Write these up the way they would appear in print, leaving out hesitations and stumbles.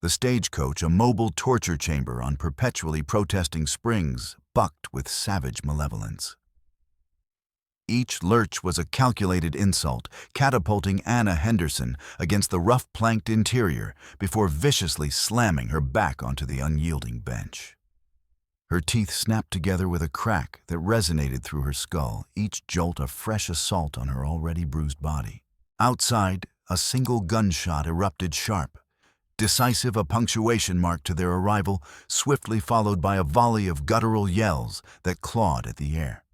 The stagecoach, a mobile torture chamber on perpetually protesting springs, bucked with savage malevolence. Each lurch was a calculated insult, catapulting Anna Henderson against the rough-planked interior before viciously slamming her back onto the unyielding bench. Her teeth snapped together with a crack that resonated through her skull, each jolt a fresh assault on her already bruised body. Outside, a single gunshot erupted sharp, decisive, a punctuation mark to their arrival, swiftly followed by a volley of guttural yells that clawed at the air.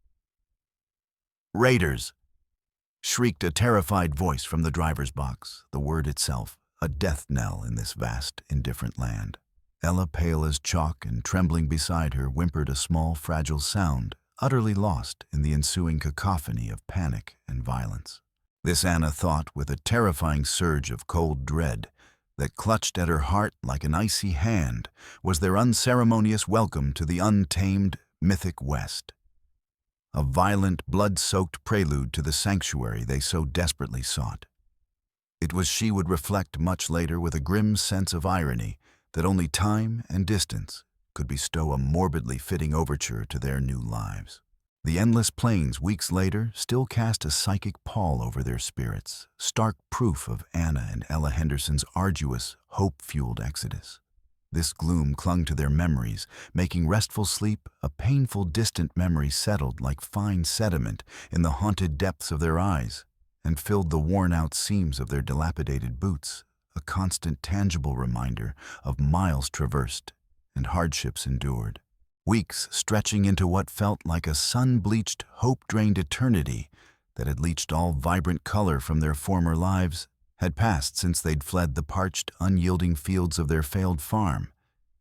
"Raiders!" shrieked a terrified voice from the driver's box, the word itself a death knell in this vast, indifferent land. Ella, pale as chalk and trembling beside her, whimpered a small, fragile sound, utterly lost in the ensuing cacophony of panic and violence. This, Anna thought with a terrifying surge of cold dread that clutched at her heart like an icy hand, was their unceremonious welcome to the untamed, mythic West. A violent, blood-soaked prelude to the sanctuary they so desperately sought. It was, she would reflect much later with a grim sense of irony, that only time and distance could bestow a morbidly fitting overture to their new lives. The endless plains weeks later still cast a psychic pall over their spirits, stark proof of Anna and Ella Henderson's arduous, hope-fueled exodus. This gloom clung to their memories, making restful sleep a painful, distant memory settled like fine sediment in the haunted depths of their eyes, and filled the worn-out seams of their dilapidated boots, a constant, tangible reminder of miles traversed and hardships endured. Weeks stretching into what felt like a sun-bleached, hope-drained eternity that had leached all vibrant color from their former lives, had passed since they'd fled the parched, unyielding fields of their failed farm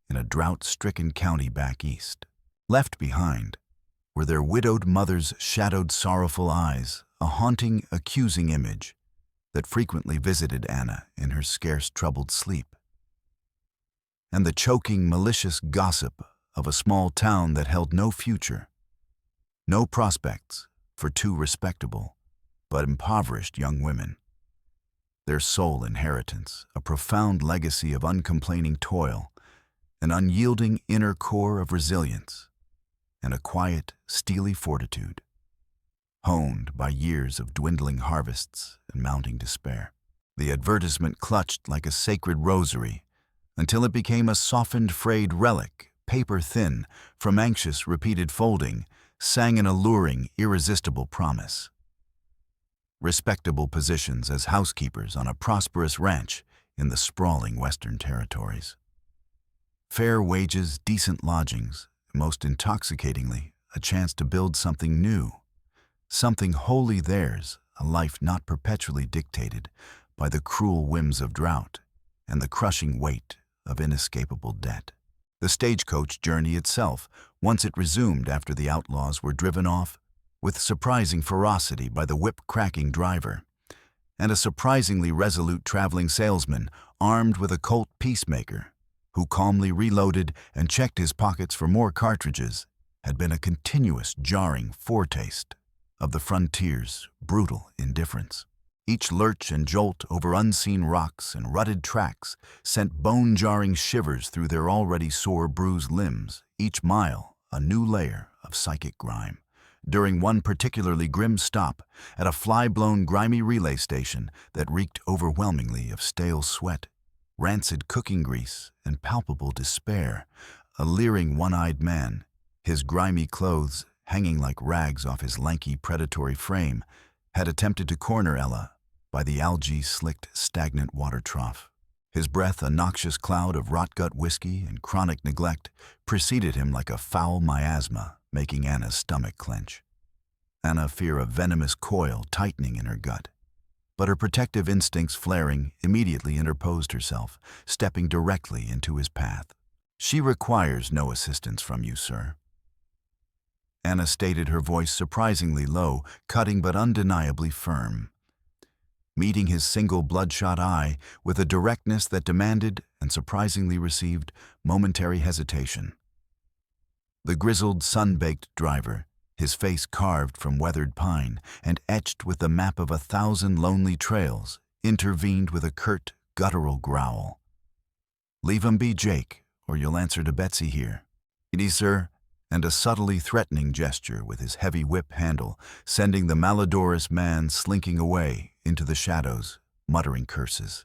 in a drought-stricken county back east. Left behind were their widowed mother's shadowed, sorrowful eyes, a haunting, accusing image that frequently visited Anna in her scarce troubled sleep, and the choking, malicious gossip of a small town that held no future, no prospects for two respectable but impoverished young women. Their sole inheritance, a profound legacy of uncomplaining toil, an unyielding inner core of resilience, and a quiet, steely fortitude, honed by years of dwindling harvests and mounting despair. The advertisement clutched like a sacred rosary until it became a softened, frayed relic, paper-thin, from anxious, repeated folding, sang an alluring, irresistible promise. Respectable positions as housekeepers on a prosperous ranch in the sprawling Western Territories. Fair wages, decent lodgings, most intoxicatingly, a chance to build something new, something wholly theirs, a life not perpetually dictated by the cruel whims of drought and the crushing weight of inescapable debt. The stagecoach journey itself, once it resumed after the outlaws were driven off, with surprising ferocity by the whip-cracking driver, and a surprisingly resolute traveling salesman armed with a Colt peacemaker, who calmly reloaded and checked his pockets for more cartridges, had been a continuous, jarring foretaste of the frontier's brutal indifference. Each lurch and jolt over unseen rocks and rutted tracks sent bone-jarring shivers through their already sore, bruised limbs, each mile a new layer of psychic grime. During one particularly grim stop at a fly-blown, grimy relay station that reeked overwhelmingly of stale sweat, rancid cooking grease, and palpable despair, a leering, one-eyed man, his grimy clothes hanging like rags off his lanky, predatory frame, had attempted to corner Ella by the algae-slicked, stagnant water trough. His breath, a noxious cloud of rot-gut whiskey and chronic neglect, preceded him like a foul miasma, making Anna's stomach clench. Anna fear a venomous coil tightening in her gut. But her protective instincts flaring, immediately interposed herself, stepping directly into his path. "She requires no assistance from you, sir." Anna stated, her voice surprisingly low, cutting but undeniably firm, meeting his single bloodshot eye with a directness that demanded, and surprisingly received, momentary hesitation. The grizzled, sun-baked driver, his face carved from weathered pine and etched with the map of 1,000 lonely trails, intervened with a curt, guttural growl. Leave 'em be, Jake, or you'll answer to Betsy here. Indeed, sir, and a subtly threatening gesture with his heavy whip handle, sending the malodorous man slinking away into the shadows, muttering curses.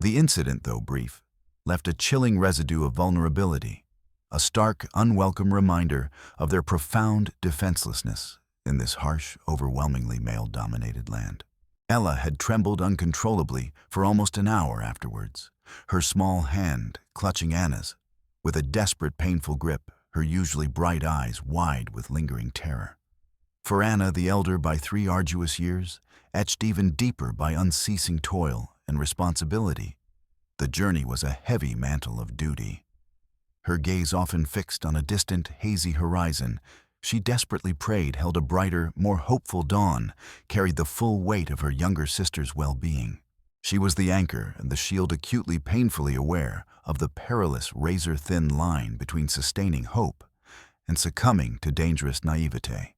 The incident, though brief, left a chilling residue of vulnerability, a stark, unwelcome reminder of their profound defenselessness in this harsh, overwhelmingly male-dominated land. Ella had trembled uncontrollably for almost an hour afterwards, her small hand clutching Anna's, with a desperate, painful grip, her usually bright eyes wide with lingering terror. For Anna, the elder by 3 arduous years, etched even deeper by unceasing toil and responsibility, the journey was a heavy mantle of duty. Her gaze often fixed on a distant, hazy horizon, she desperately prayed held a brighter, more hopeful dawn, carried the full weight of her younger sister's well-being. She was the anchor and the shield, acutely, painfully aware of the perilous, razor-thin line between sustaining hope and succumbing to dangerous naivete.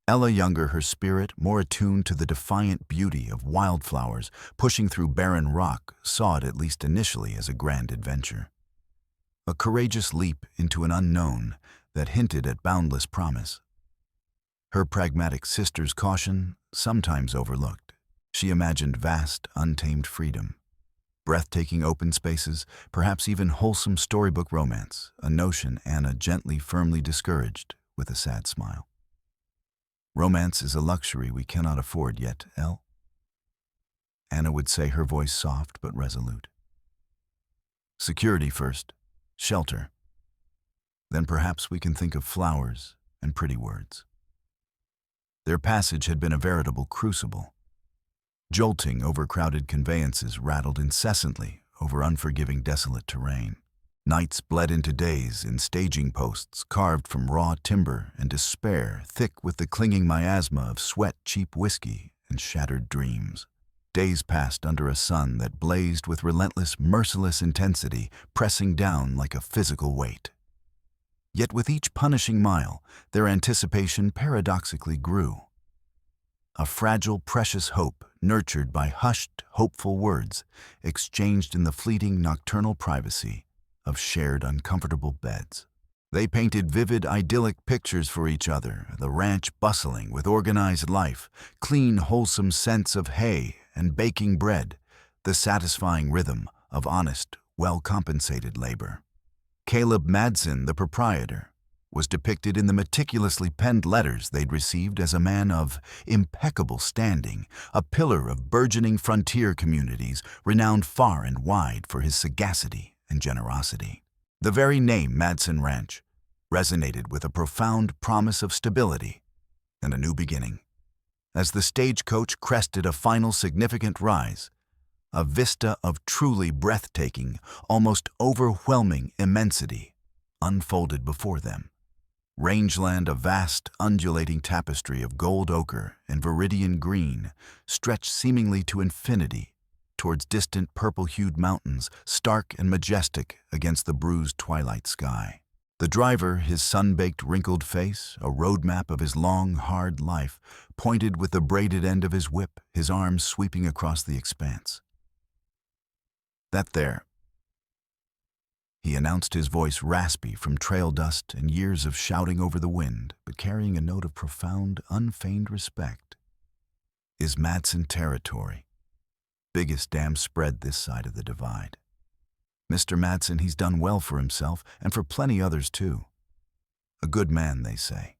Ella younger, her spirit more attuned to the defiant beauty of wildflowers pushing through barren rock, saw it, at least initially, as a grand adventure. A courageous leap into an unknown that hinted at boundless promise. Her pragmatic sister's caution, sometimes overlooked. She imagined vast, untamed freedom, breathtaking open spaces, perhaps even wholesome storybook romance, a notion Anna gently, firmly discouraged with a sad smile. Romance is a luxury we cannot afford yet, Elle, Anna would say, her voice soft but resolute. Security first, shelter. Then perhaps we can think of flowers and pretty words. Their passage had been a veritable crucible. Jolting, overcrowded conveyances rattled incessantly over unforgiving, desolate terrain. Nights bled into days in staging posts carved from raw timber and despair, thick with the clinging miasma of sweat, cheap whiskey, and shattered dreams. Days passed under a sun that blazed with relentless, merciless intensity, pressing down like a physical weight. Yet with each punishing mile, their anticipation paradoxically grew. A fragile, precious hope, nurtured by hushed, hopeful words, exchanged in the fleeting nocturnal privacy of shared, uncomfortable beds. They painted vivid, idyllic pictures for each other, the ranch bustling with organized life, clean, wholesome scents of hay and baking bread, the satisfying rhythm of honest, well-compensated labor. Caleb Madsen, the proprietor, was depicted in the meticulously penned letters they'd received as a man of impeccable standing, a pillar of burgeoning frontier communities, renowned far and wide for his sagacity and generosity. The very name Madsen Ranch resonated with a profound promise of stability and a new beginning. As the stagecoach crested a final significant rise, a vista of truly breathtaking, almost overwhelming immensity unfolded before them. Rangeland, a vast, undulating tapestry of gold ochre and viridian green, stretched seemingly to infinity towards distant purple-hued mountains, stark and majestic against the bruised twilight sky. The driver, his sun-baked, wrinkled face, a roadmap of his long, hard life, pointed with the braided end of his whip, his arms sweeping across the expanse. "That there," he announced, his voice raspy from trail dust and years of shouting over the wind, but carrying a note of profound, unfeigned respect, "is Madsen territory. Biggest dam spread this side of the divide. Mr. Madsen, he's done well for himself and for plenty others too. A good man, they say.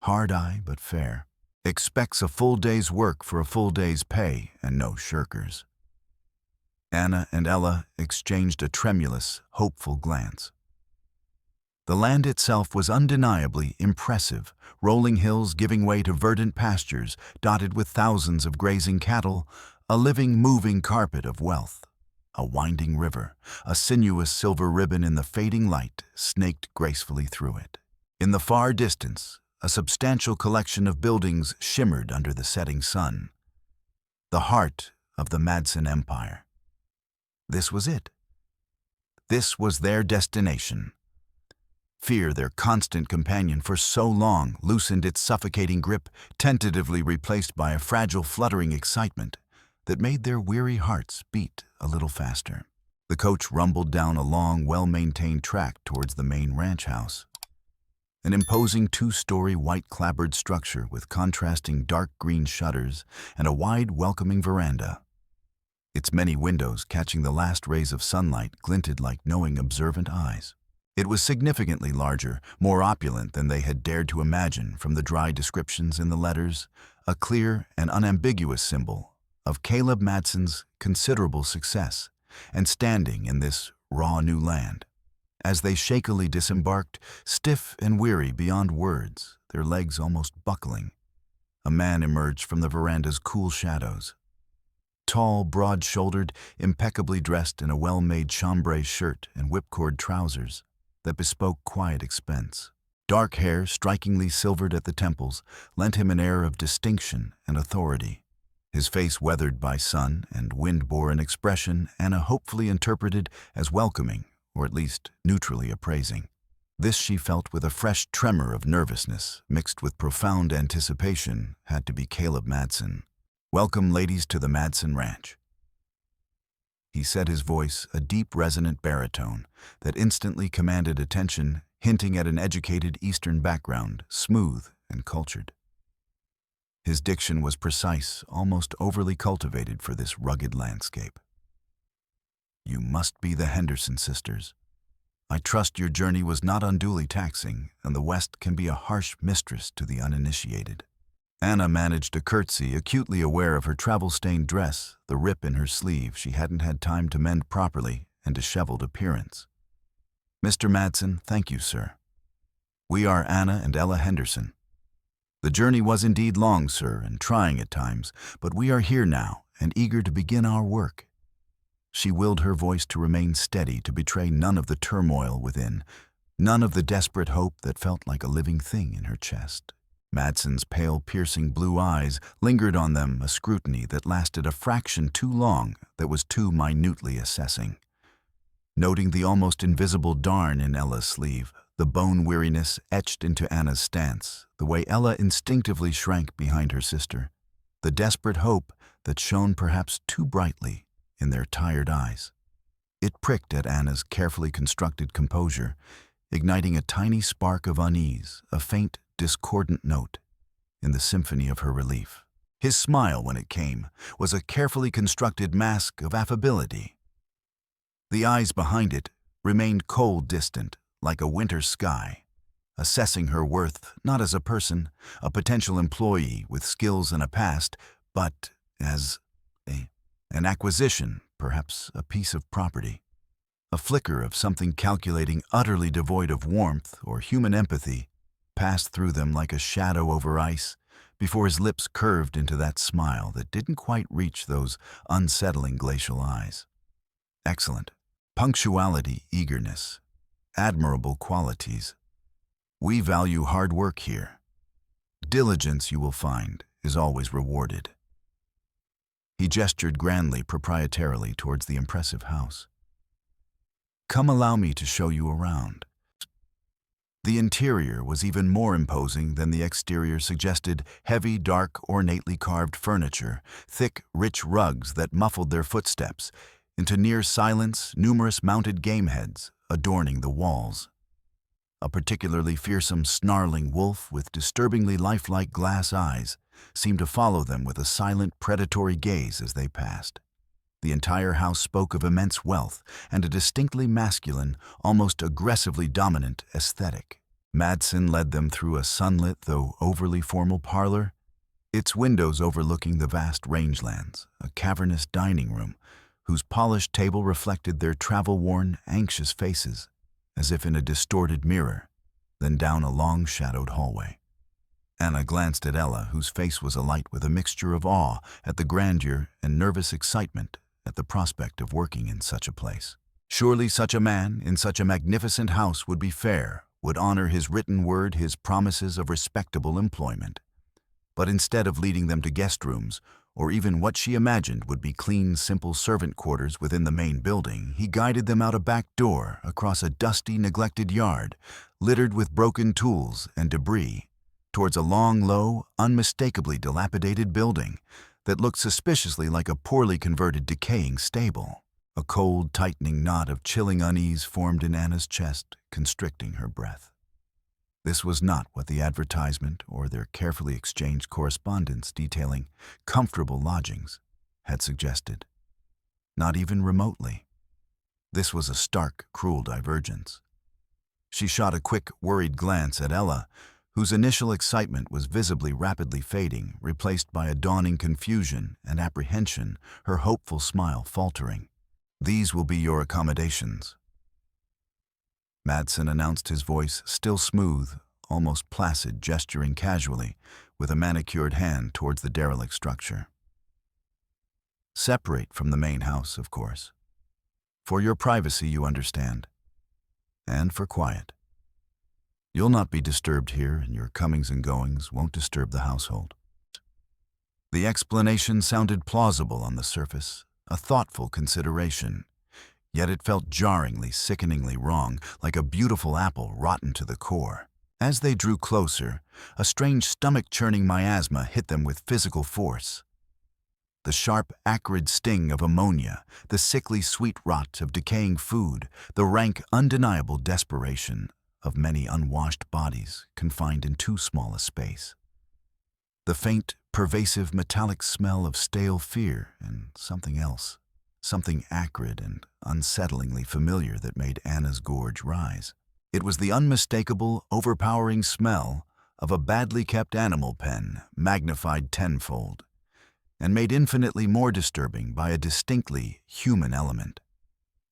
Hard eye, but fair. Expects a full day's work for a full day's pay and no shirkers." Anna and Ella exchanged a tremulous, hopeful glance. The land itself was undeniably impressive, rolling hills giving way to verdant pastures dotted with thousands of grazing cattle, a living, moving carpet of wealth. A winding river, a sinuous silver ribbon in the fading light, snaked gracefully through it. In the far distance, a substantial collection of buildings shimmered under the setting sun. The heart of the Madsen Empire. This was it. This was their destination. Fear, their constant companion for so long, loosened its suffocating grip, tentatively replaced by a fragile, fluttering excitement that made their weary hearts beat a little faster. The coach rumbled down a long, well-maintained track towards the main ranch house. An imposing two-story white-clapboard structure with contrasting dark green shutters and a wide, welcoming veranda. Its many windows, catching the last rays of sunlight, glinted like knowing, observant eyes. It was significantly larger, more opulent than they had dared to imagine from the dry descriptions in the letters, a clear and unambiguous symbol of Caleb Madson's considerable success and standing in this raw new land. As they shakily disembarked, stiff and weary beyond words, their legs almost buckling, a man emerged from the veranda's cool shadows. Tall, broad-shouldered, impeccably dressed in a well-made chambray shirt and whipcord trousers that bespoke quiet expense. Dark hair, strikingly silvered at the temples, lent him an air of distinction and authority. His face, weathered by sun and wind, bore an expression Anna hopefully interpreted as welcoming, or at least neutrally appraising. This, she felt with a fresh tremor of nervousness, mixed with profound anticipation, had to be Caleb Madsen. "Welcome, ladies, to the Madsen Ranch." He said, his voice a deep, resonant baritone that instantly commanded attention, hinting at an educated Eastern background, smooth and cultured. His diction was precise, almost overly cultivated for this rugged landscape. "You must be the Henderson sisters. I trust your journey was not unduly taxing, and the West can be a harsh mistress to the uninitiated." Anna managed a curtsy, acutely aware of her travel-stained dress, the rip in her sleeve she hadn't had time to mend properly, and disheveled appearance. "Mr. Madsen, thank you, sir. We are Anna and Ella Henderson. The journey was indeed long, sir, and trying at times, but we are here now and eager to begin our work." She willed her voice to remain steady, to betray none of the turmoil within, none of the desperate hope that felt like a living thing in her chest. Madsen's pale, piercing blue eyes lingered on them, a scrutiny that lasted a fraction too long, that was too minutely assessing. Noting the almost invisible darn in Ella's sleeve, the bone weariness etched into Anna's stance, the way Ella instinctively shrank behind her sister, the desperate hope that shone perhaps too brightly in their tired eyes. It pricked at Anna's carefully constructed composure, igniting a tiny spark of unease, a faint, discordant note in the symphony of her relief. His smile, when it came, was a carefully constructed mask of affability. The eyes behind it remained cold, distant, like a winter sky, assessing her worth not as a person, a potential employee with skills and a past, but as an acquisition, perhaps a piece of property. A flicker of something calculating, utterly devoid of warmth or human empathy, passed through them like a shadow over ice before his lips curved into that smile that didn't quite reach those unsettling glacial eyes. "Excellent. Punctuality, eagerness, admirable qualities. We value hard work here. Diligence, you will find, is always rewarded." He gestured grandly, proprietarily towards the impressive house. "Come, allow me to show you around." The interior was even more imposing than the exterior suggested: heavy, dark, ornately carved furniture, thick, rich rugs that muffled their footsteps, into near silence, numerous mounted game heads adorning the walls. A particularly fearsome, snarling wolf with disturbingly lifelike glass eyes seemed to follow them with a silent, predatory gaze as they passed. The entire house spoke of immense wealth and a distinctly masculine, almost aggressively dominant aesthetic. Madsen led them through a sunlit, though overly formal parlor, its windows overlooking the vast rangelands, a cavernous dining room whose polished table reflected their travel-worn, anxious faces, as if in a distorted mirror, then down a long, shadowed hallway. Anna glanced at Ella, whose face was alight with a mixture of awe at the grandeur and nervous excitement at the prospect of working in such a place. Surely such a man, in such a magnificent house, would be fair, would honor his written word, his promises of respectable employment. But instead of leading them to guest rooms, or even what she imagined would be clean, simple servant quarters within the main building, he guided them out a back door, across a dusty, neglected yard, littered with broken tools and debris, towards a long, low, unmistakably dilapidated building that looked suspiciously like a poorly converted, decaying stable. A cold, tightening knot of chilling unease formed in Anna's chest, constricting her breath. This was not what the advertisement or their carefully exchanged correspondence detailing comfortable lodgings had suggested. Not even remotely. This was a stark, cruel divergence. She shot a quick, worried glance at Ella, whose initial excitement was visibly rapidly fading, replaced by a dawning confusion and apprehension, her hopeful smile faltering. "These will be your accommodations," Madsen announced, his voice still smooth, almost placid, gesturing casually with a manicured hand towards the derelict structure. "Separate from the main house, of course. For your privacy, you understand. And for quiet. You'll not be disturbed here, and your comings and goings won't disturb the household." The explanation sounded plausible on the surface, a thoughtful consideration. Yet it felt jarringly, sickeningly wrong, like a beautiful apple rotten to the core. As they drew closer, a strange stomach-churning miasma hit them with physical force. The sharp, acrid sting of ammonia, the sickly sweet rot of decaying food, the rank, undeniable desperation of many unwashed bodies confined in too small a space. The faint, pervasive metallic smell of stale fear and something else, something acrid and unsettlingly familiar that made Anna's gorge rise. It was the unmistakable, overpowering smell of a badly kept animal pen, magnified tenfold, and made infinitely more disturbing by a distinctly human element.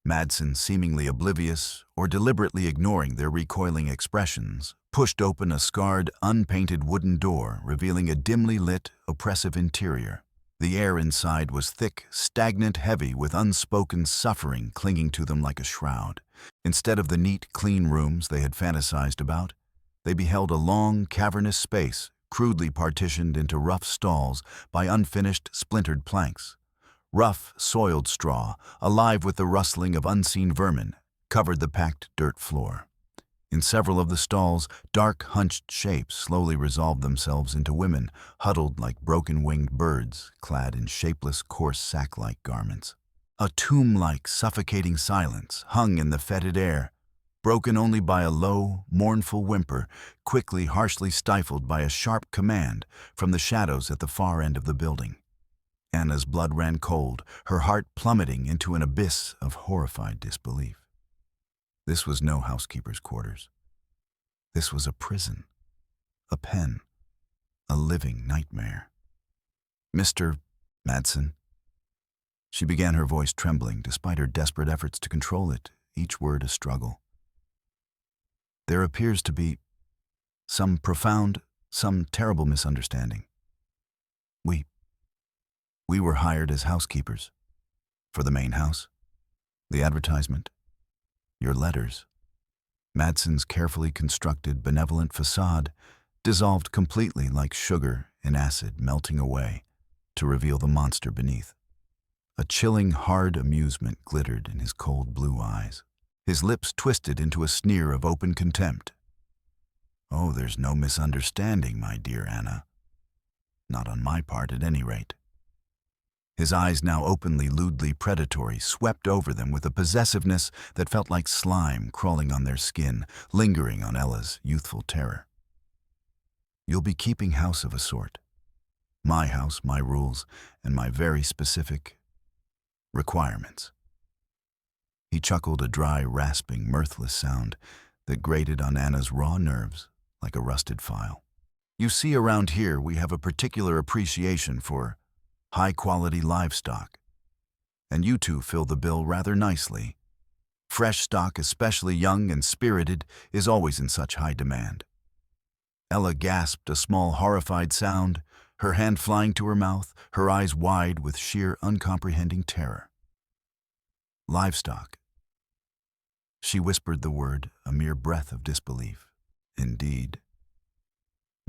Madsen, seemingly oblivious or deliberately ignoring their recoiling expressions, pushed open a scarred, unpainted wooden door, revealing a dimly lit, oppressive interior. The air inside was thick, stagnant, heavy, with unspoken suffering clinging to them like a shroud. Instead of the neat, clean rooms they had fantasized about, they beheld a long, cavernous space, crudely partitioned into rough stalls by unfinished, splintered planks. Rough, soiled straw, alive with the rustling of unseen vermin, covered the packed dirt floor. In several of the stalls, dark, hunched shapes slowly resolved themselves into women, huddled like broken-winged birds, clad in shapeless, coarse sack-like garments. A tomb-like, suffocating silence hung in the fetid air, broken only by a low, mournful whimper, quickly, harshly stifled by a sharp command from the shadows at the far end of the building. Anna's blood ran cold, her heart plummeting into an abyss of horrified disbelief. This was no housekeeper's quarters. This was a prison, a pen, a living nightmare. "Mr. Madsen," she began, her voice trembling despite her desperate efforts to control it, each word a struggle. "There appears to be some profound, some terrible misunderstanding. We were hired as housekeepers for the main house, the advertisement, your letters." Madsen's carefully constructed, benevolent facade dissolved completely like sugar in acid melting away to reveal the monster beneath. A chilling, hard amusement glittered in his cold blue eyes. His lips twisted into a sneer of open contempt. "Oh, there's no misunderstanding, my dear Anna. Not on my part, at any rate." His eyes, now openly, lewdly predatory, swept over them with a possessiveness that felt like slime crawling on their skin, lingering on Ella's youthful terror. "You'll be keeping house of a sort. My house, my rules, and my very specific requirements." He chuckled, a dry, rasping, mirthless sound that grated on Anna's raw nerves like a rusted file. "You see, around here we have a particular appreciation for high-quality livestock, and you two fill the bill rather nicely. Fresh stock, especially young and spirited, is always in such high demand." Ella gasped a small, horrified sound, her hand flying to her mouth, her eyes wide with sheer, uncomprehending terror. "Livestock." She whispered the word, a mere breath of disbelief. "Indeed."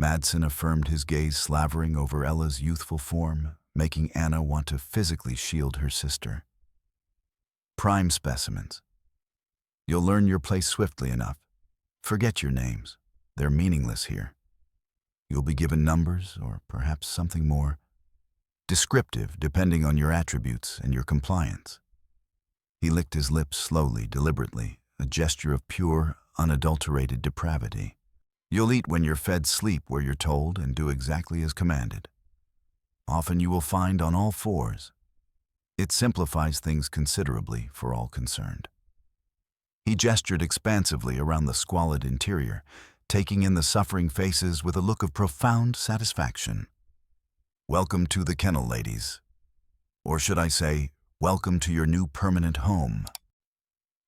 Madsen affirmed, his gaze slavering over Ella's youthful form, making Anna want to physically shield her sister. "Prime specimens. You'll learn your place swiftly enough. Forget your names. They're meaningless here. You'll be given numbers, or perhaps something more descriptive, depending on your attributes and your compliance. He licked his lips slowly, deliberately, a gesture of pure, unadulterated depravity. You'll eat when you're fed, sleep where you're told, and do exactly as commanded. Often you will find on all fours. It simplifies things considerably for all concerned. He gestured expansively around the squalid interior, taking in the suffering faces with a look of profound satisfaction. Welcome to the kennel, ladies. Or should I say, welcome to your new permanent home.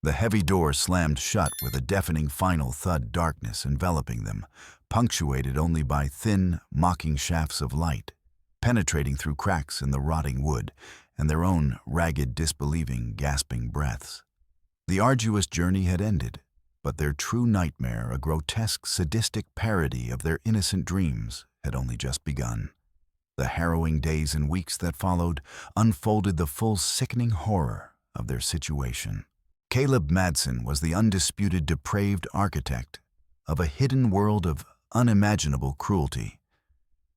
The heavy door slammed shut with a deafening final thud, darkness enveloping them, punctuated only by thin, mocking shafts of light, penetrating through cracks in the rotting wood, and their own ragged, disbelieving, gasping breaths. The arduous journey had ended, but their true nightmare, a grotesque, sadistic parody of their innocent dreams, had only just begun. The harrowing days and weeks that followed unfolded the full sickening horror of their situation. Caleb Madsen was the undisputed depraved architect of a hidden world of unimaginable cruelty,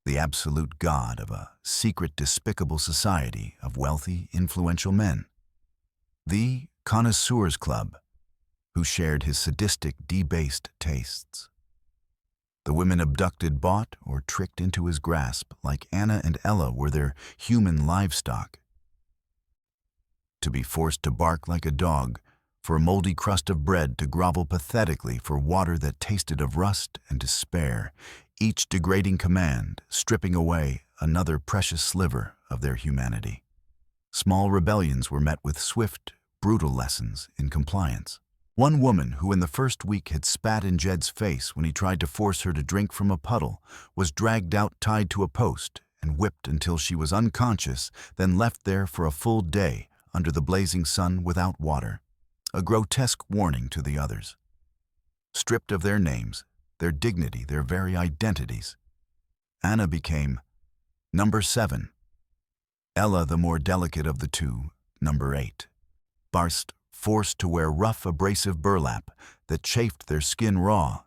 the absolute god of a secret, despicable society of wealthy, influential men. The Connoisseurs Club, who shared his sadistic, debased tastes. The women abducted, bought, or tricked into his grasp, like Anna and Ella were their human livestock. To be forced to bark like a dog for a moldy crust of bread, to grovel pathetically for water that tasted of rust and despair, each degrading command stripping away another precious sliver of their humanity. Small rebellions were met with swift, brutal lessons in compliance. One woman who in the first week had spat in Jed's face when he tried to force her to drink from a puddle was dragged out, tied to a post, and whipped until she was unconscious, then left there for a full day under the blazing sun without water. A grotesque warning to the others. Stripped of their names, their dignity, their very identities, Anna became number 7. Ella, the more delicate of the two, number 8. Barst, forced to wear rough, abrasive burlap that chafed their skin raw.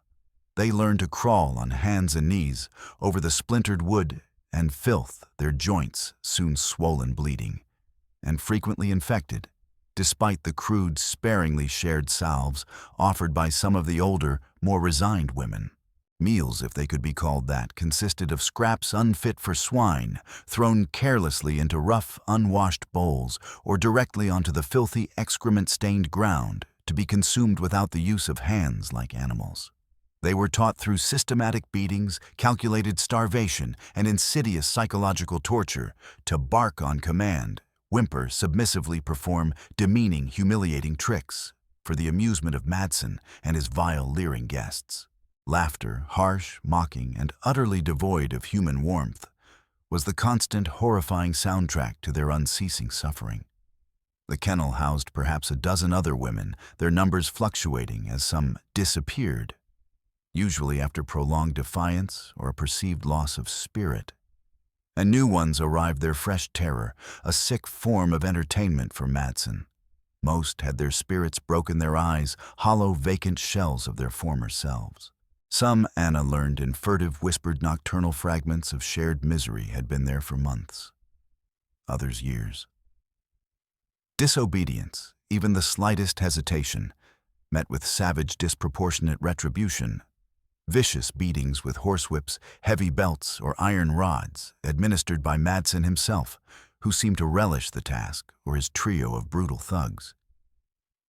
They learned to crawl on hands and knees over the splintered wood and filth, their joints soon swollen, bleeding, and frequently infected, despite the crude, sparingly shared salves offered by some of the older, more resigned women. Meals, if they could be called that, consisted of scraps unfit for swine, thrown carelessly into rough, unwashed bowls, or directly onto the filthy, excrement-stained ground, to be consumed without the use of hands like animals. They were taught through systematic beatings, calculated starvation, and insidious psychological torture to bark on command, whimper, submissively perform demeaning, humiliating tricks for the amusement of Madsen and his vile, leering guests. Laughter, harsh, mocking, and utterly devoid of human warmth, was the constant, horrifying soundtrack to their unceasing suffering. The kennel housed perhaps a dozen other women, their numbers fluctuating as some disappeared, usually after prolonged defiance or a perceived loss of spirit. And new ones arrived, their fresh terror, a sick form of entertainment for Madsen. Most had their spirits broken, their eyes hollow, vacant shells of their former selves. Some, Anna learned in furtive, whispered nocturnal fragments of shared misery, had been there for months. Others years. Disobedience, even the slightest hesitation, met with savage, disproportionate retribution. Vicious beatings with horsewhips, heavy belts, or iron rods, administered by Madsen himself, who seemed to relish the task, or his trio of brutal thugs.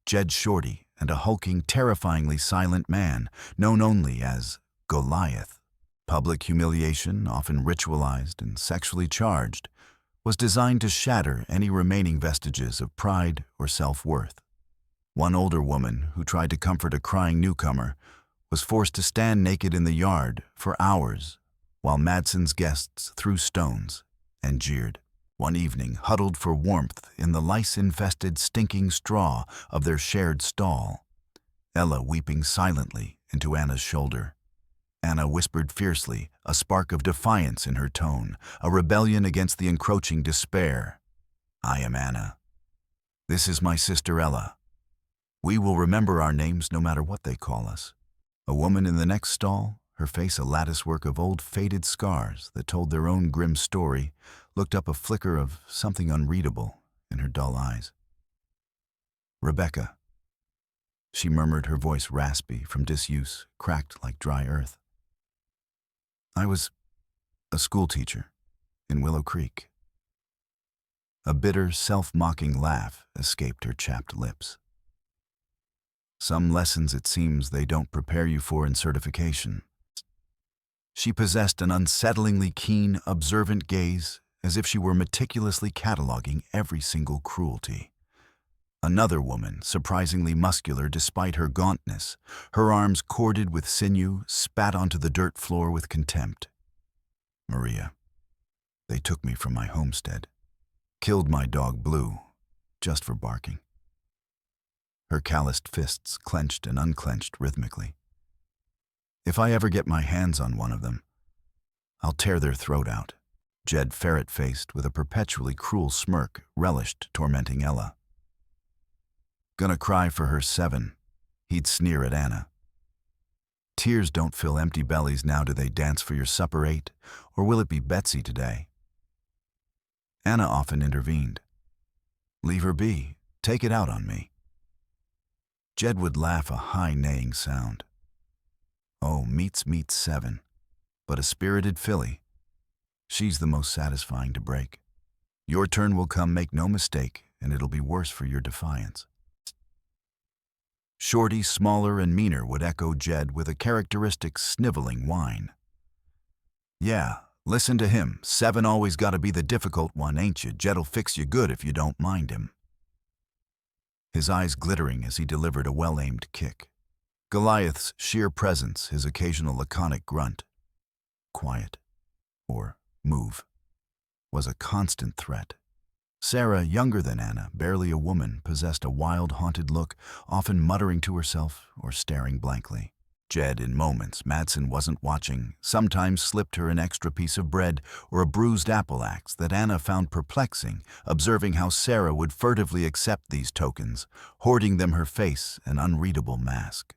Jed Shorty, and a hulking, terrifyingly silent man, known only as Goliath. Public humiliation, often ritualized and sexually charged, was designed to shatter any remaining vestiges of pride or self-worth. One older woman, who tried to comfort a crying newcomer, was forced to stand naked in the yard for hours while Madsen's guests threw stones and jeered. One evening, huddled for warmth in the lice-infested, stinking straw of their shared stall, Ella weeping silently into Anna's shoulder. Anna whispered fiercely, a spark of defiance in her tone, a rebellion against the encroaching despair. "I am Anna. This is my sister Ella. We will remember our names no matter what they call us." A woman in the next stall, her face a latticework of old faded scars that told their own grim story, looked up, a flicker of something unreadable in her dull eyes. Rebecca. She murmured, her voice raspy from disuse, cracked like dry earth. I was a schoolteacher in Willow Creek. A bitter, self-mocking laugh escaped her chapped lips. Some lessons, it seems, they don't prepare you for in certification. She possessed an unsettlingly keen, observant gaze, as if she were meticulously cataloging every single cruelty. Another woman, surprisingly muscular despite her gauntness, her arms corded with sinew, spat onto the dirt floor with contempt. Maria. They took me from my homestead. Killed my dog Blue, just for barking. Her calloused fists clenched and unclenched rhythmically. If I ever get my hands on one of them, I'll tear their throat out. Jed, ferret-faced with a perpetually cruel smirk, relished tormenting Ella. Gonna cry for her 7, he'd sneer at Anna. Tears don't fill empty bellies now. Do they dance for your supper 8, or will it be Betsy today? Anna often intervened. Leave her be, take it out on me. Jed would laugh, a high neighing sound. Oh, meat's 7, but a spirited filly. She's the most satisfying to break. Your turn will come, make no mistake, and it'll be worse for your defiance. Shorty, smaller and meaner, would echo Jed with a characteristic sniveling whine. Yeah, listen to him. 7 always gotta be the difficult one, ain't you? Jed'll fix you good if you don't mind him. His eyes glittering as he delivered a well-aimed kick. Goliath's sheer presence, his occasional laconic grunt, quiet, or move, was a constant threat. Sarah, younger than Anna, barely a woman, possessed a wild, haunted look, often muttering to herself or staring blankly. Jed, in moments Madsen wasn't watching, sometimes slipped her an extra piece of bread or a bruised apple axe that Anna found perplexing, observing how Sarah would furtively accept these tokens, hoarding them her face, an unreadable mask.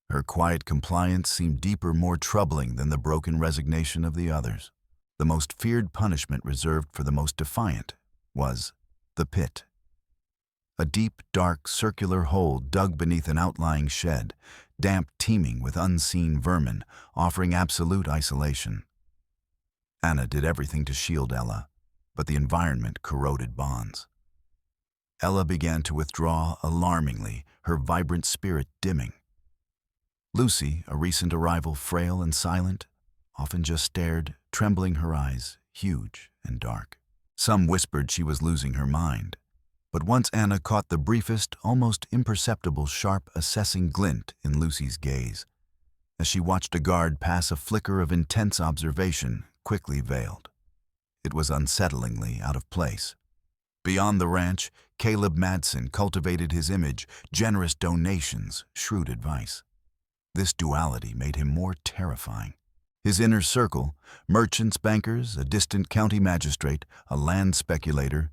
Her quiet compliance seemed deeper, more troubling than the broken resignation of the others. The most feared punishment reserved for the most defiant was the pit. A deep, dark, circular hole dug beneath an outlying shed, damp, teeming with unseen vermin, offering absolute isolation. Anna did everything to shield Ella, but the environment corroded bonds. Ella began to withdraw alarmingly, her vibrant spirit dimming. Lucy, a recent arrival, frail and silent, often just stared, trembling her eyes, huge and dark. Some whispered she was losing her mind, but once Anna caught the briefest, almost imperceptible, sharp, assessing glint in Lucy's gaze, as she watched a guard pass, a flicker of intense observation quickly veiled. It was unsettlingly out of place. Beyond the ranch, Caleb Madsen cultivated his image, generous donations, shrewd advice. This duality made him more terrifying. His inner circle, merchants, bankers, a distant county magistrate, a land speculator,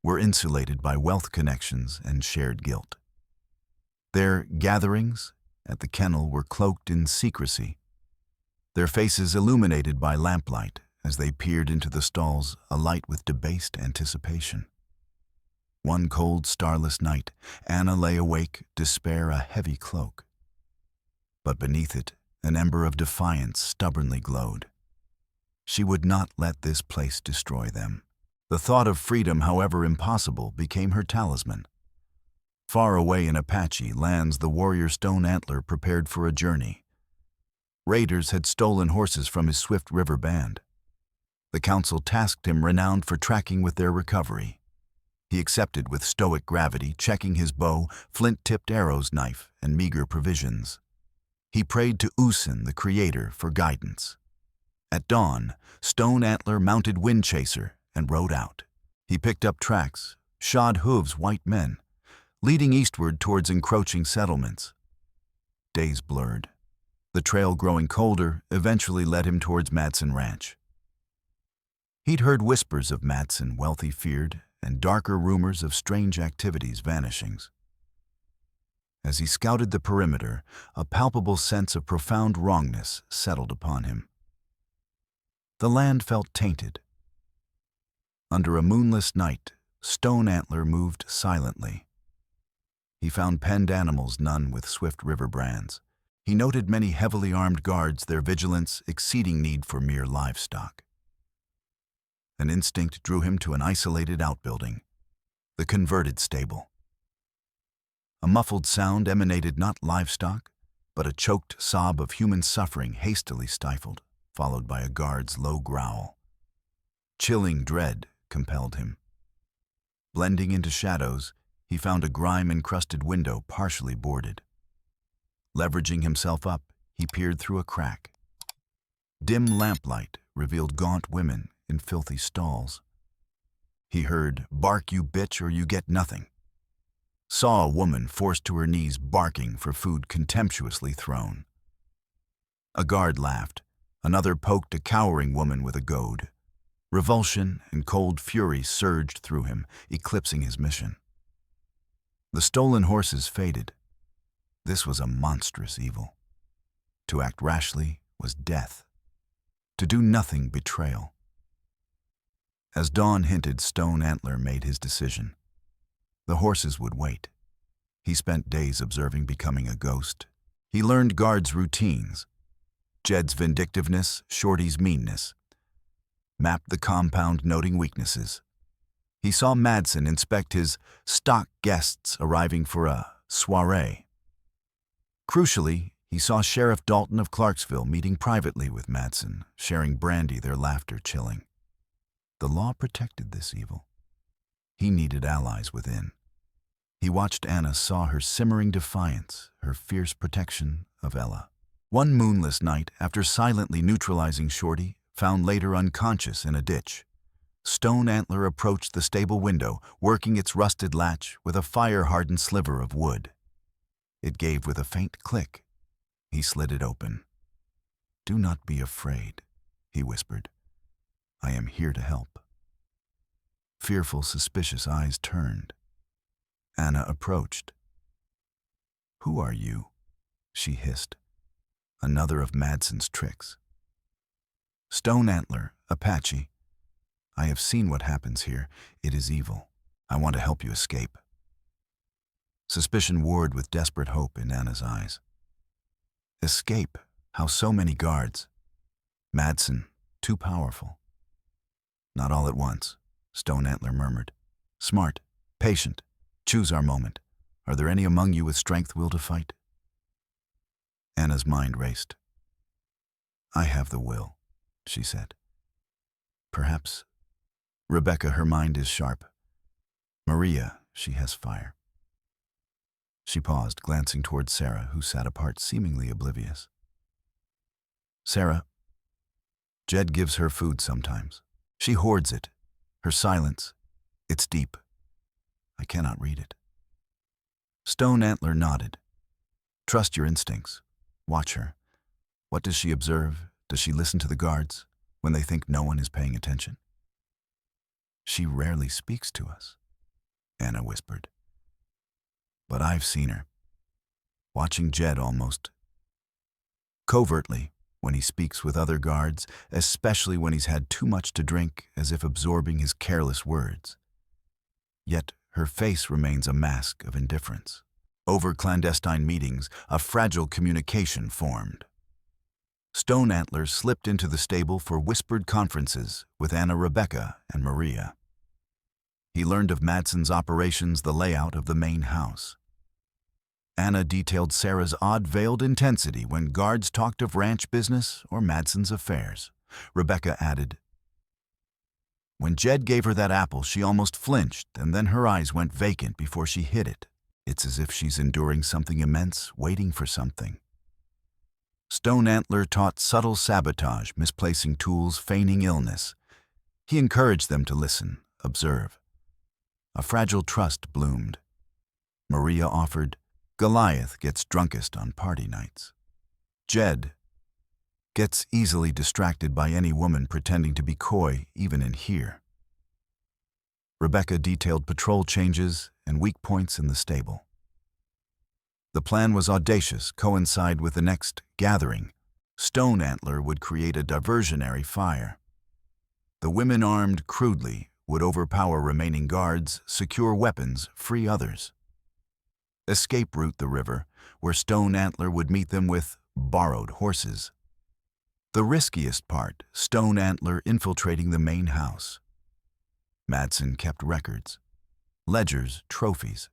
were insulated by wealth connections and shared guilt. Their gatherings at the kennel were cloaked in secrecy, their faces illuminated by lamplight as they peered into the stalls, alight with debased anticipation. One cold, starless night, Anna lay awake, despair a heavy cloak. But beneath it, an ember of defiance stubbornly glowed. She would not let this place destroy them. The thought of freedom, however impossible, became her talisman. Far away in Apache lands, the warrior Stone Antler prepared for a journey. Raiders had stolen horses from his Swift River band. The council tasked him, renowned for tracking, with their recovery. He accepted with stoic gravity, checking his bow, flint-tipped arrows, knife, and meager provisions. He prayed to Usin, the Creator, for guidance. At dawn, Stone Antler mounted Wind Chaser and rode out. He picked up tracks, shod hooves white men, leading eastward towards encroaching settlements. Days blurred. The trail, growing colder, eventually led him towards Madsen Ranch. He'd heard whispers of Madsen, wealthy feared, and darker rumors of strange activities, vanishings. As he scouted the perimeter, a palpable sense of profound wrongness settled upon him. The land felt tainted. Under a moonless night, Stone Antler moved silently. He found penned animals, none with swift river brands. He noted many heavily armed guards, their vigilance exceeding need for mere livestock. An instinct drew him to an isolated outbuilding, the converted stable. A muffled sound emanated, not livestock, but a choked sob of human suffering hastily stifled, followed by a guard's low growl. Chilling dread compelled him. Blending into shadows, he found a grime-encrusted window partially boarded. Leveraging himself up, he peered through a crack. Dim lamplight revealed gaunt women in filthy stalls. He heard, "Bark, you bitch, or you get nothing." Saw a woman forced to her knees, barking for food contemptuously thrown. A guard laughed. Another poked a cowering woman with a goad. Revulsion and cold fury surged through him, eclipsing his mission. The stolen horses faded. This was a monstrous evil. To act rashly was death. To do nothing, betrayal. As dawn hinted, Stone Antler made his decision. The horses would wait. He spent days observing, becoming a ghost. He learned guards' routines. Jed's vindictiveness, Shorty's meanness. Mapped the compound, noting weaknesses. He saw Madsen inspect his stock guests arriving for a soiree. Crucially, he saw Sheriff Dalton of Clarksville meeting privately with Madsen, sharing brandy, their laughter chilling. The law protected this evil. He needed allies within. He watched Anna, saw her simmering defiance, her fierce protection of Ella. One moonless night, after silently neutralizing Shorty, found later unconscious in a ditch, Stone Antler approached the stable window, working its rusted latch with a fire-hardened sliver of wood. It gave with a faint click. He slid it open. "Do not be afraid," he whispered. "I am here to help." Fearful, suspicious eyes turned. Anna approached. "Who are you?" she hissed. Another of Madsen's tricks. "Stone Antler, Apache. I have seen what happens here. It is evil. I want to help you escape." Suspicion warred with desperate hope in Anna's eyes. Escape? How so many guards? Madsen, too powerful. "Not all at once," Stone Antler murmured. "Smart, patient. Choose our moment. Are there any among you with strength will to fight?" Anna's mind raced. "I have the will," she said. "Perhaps Rebecca, her mind is sharp. Maria, she has fire." She paused, glancing toward Sarah, who sat apart, seemingly oblivious. "Sarah, Jed gives her food sometimes. She hoards it. Her silence, it's deep. I cannot read it." Stone Antler nodded. "Trust your instincts. Watch her. What does she observe? Does she listen to the guards when they think no one is paying attention?" "She rarely speaks to us," Anna whispered. "But I've seen her. Watching Jed almost covertly when he speaks with other guards, especially when he's had too much to drink, as if absorbing his careless words. Yet her face remains a mask of indifference. Over clandestine meetings, a fragile communication formed. Stone Antler slipped into the stable for whispered conferences with Anna, Rebecca, and Maria. He learned of Madsen's operations, the layout of the main house. Anna detailed Sarah's odd veiled intensity when guards talked of ranch business or Madsen's affairs. Rebecca added, "When Jed gave her that apple, she almost flinched, and then her eyes went vacant before she hid it. It's as if she's enduring something immense, waiting for something." Stone Antler taught subtle sabotage, misplacing tools, feigning illness. He encouraged them to listen, observe. A fragile trust bloomed. Maria offered, "Goliath gets drunkest on party nights. Jed gets easily distracted by any woman pretending to be coy, even in here." Rebecca detailed patrol changes and weak points in the stable. The plan was audacious, coincide with the next gathering. Stone Antler would create a diversionary fire. The women, armed crudely, would overpower remaining guards, secure weapons, free others. escape route the river, where Stone Antler would meet them with borrowed horses. The riskiest part, Stone Antler infiltrating the main house. Madsen kept records, ledgers, trophies.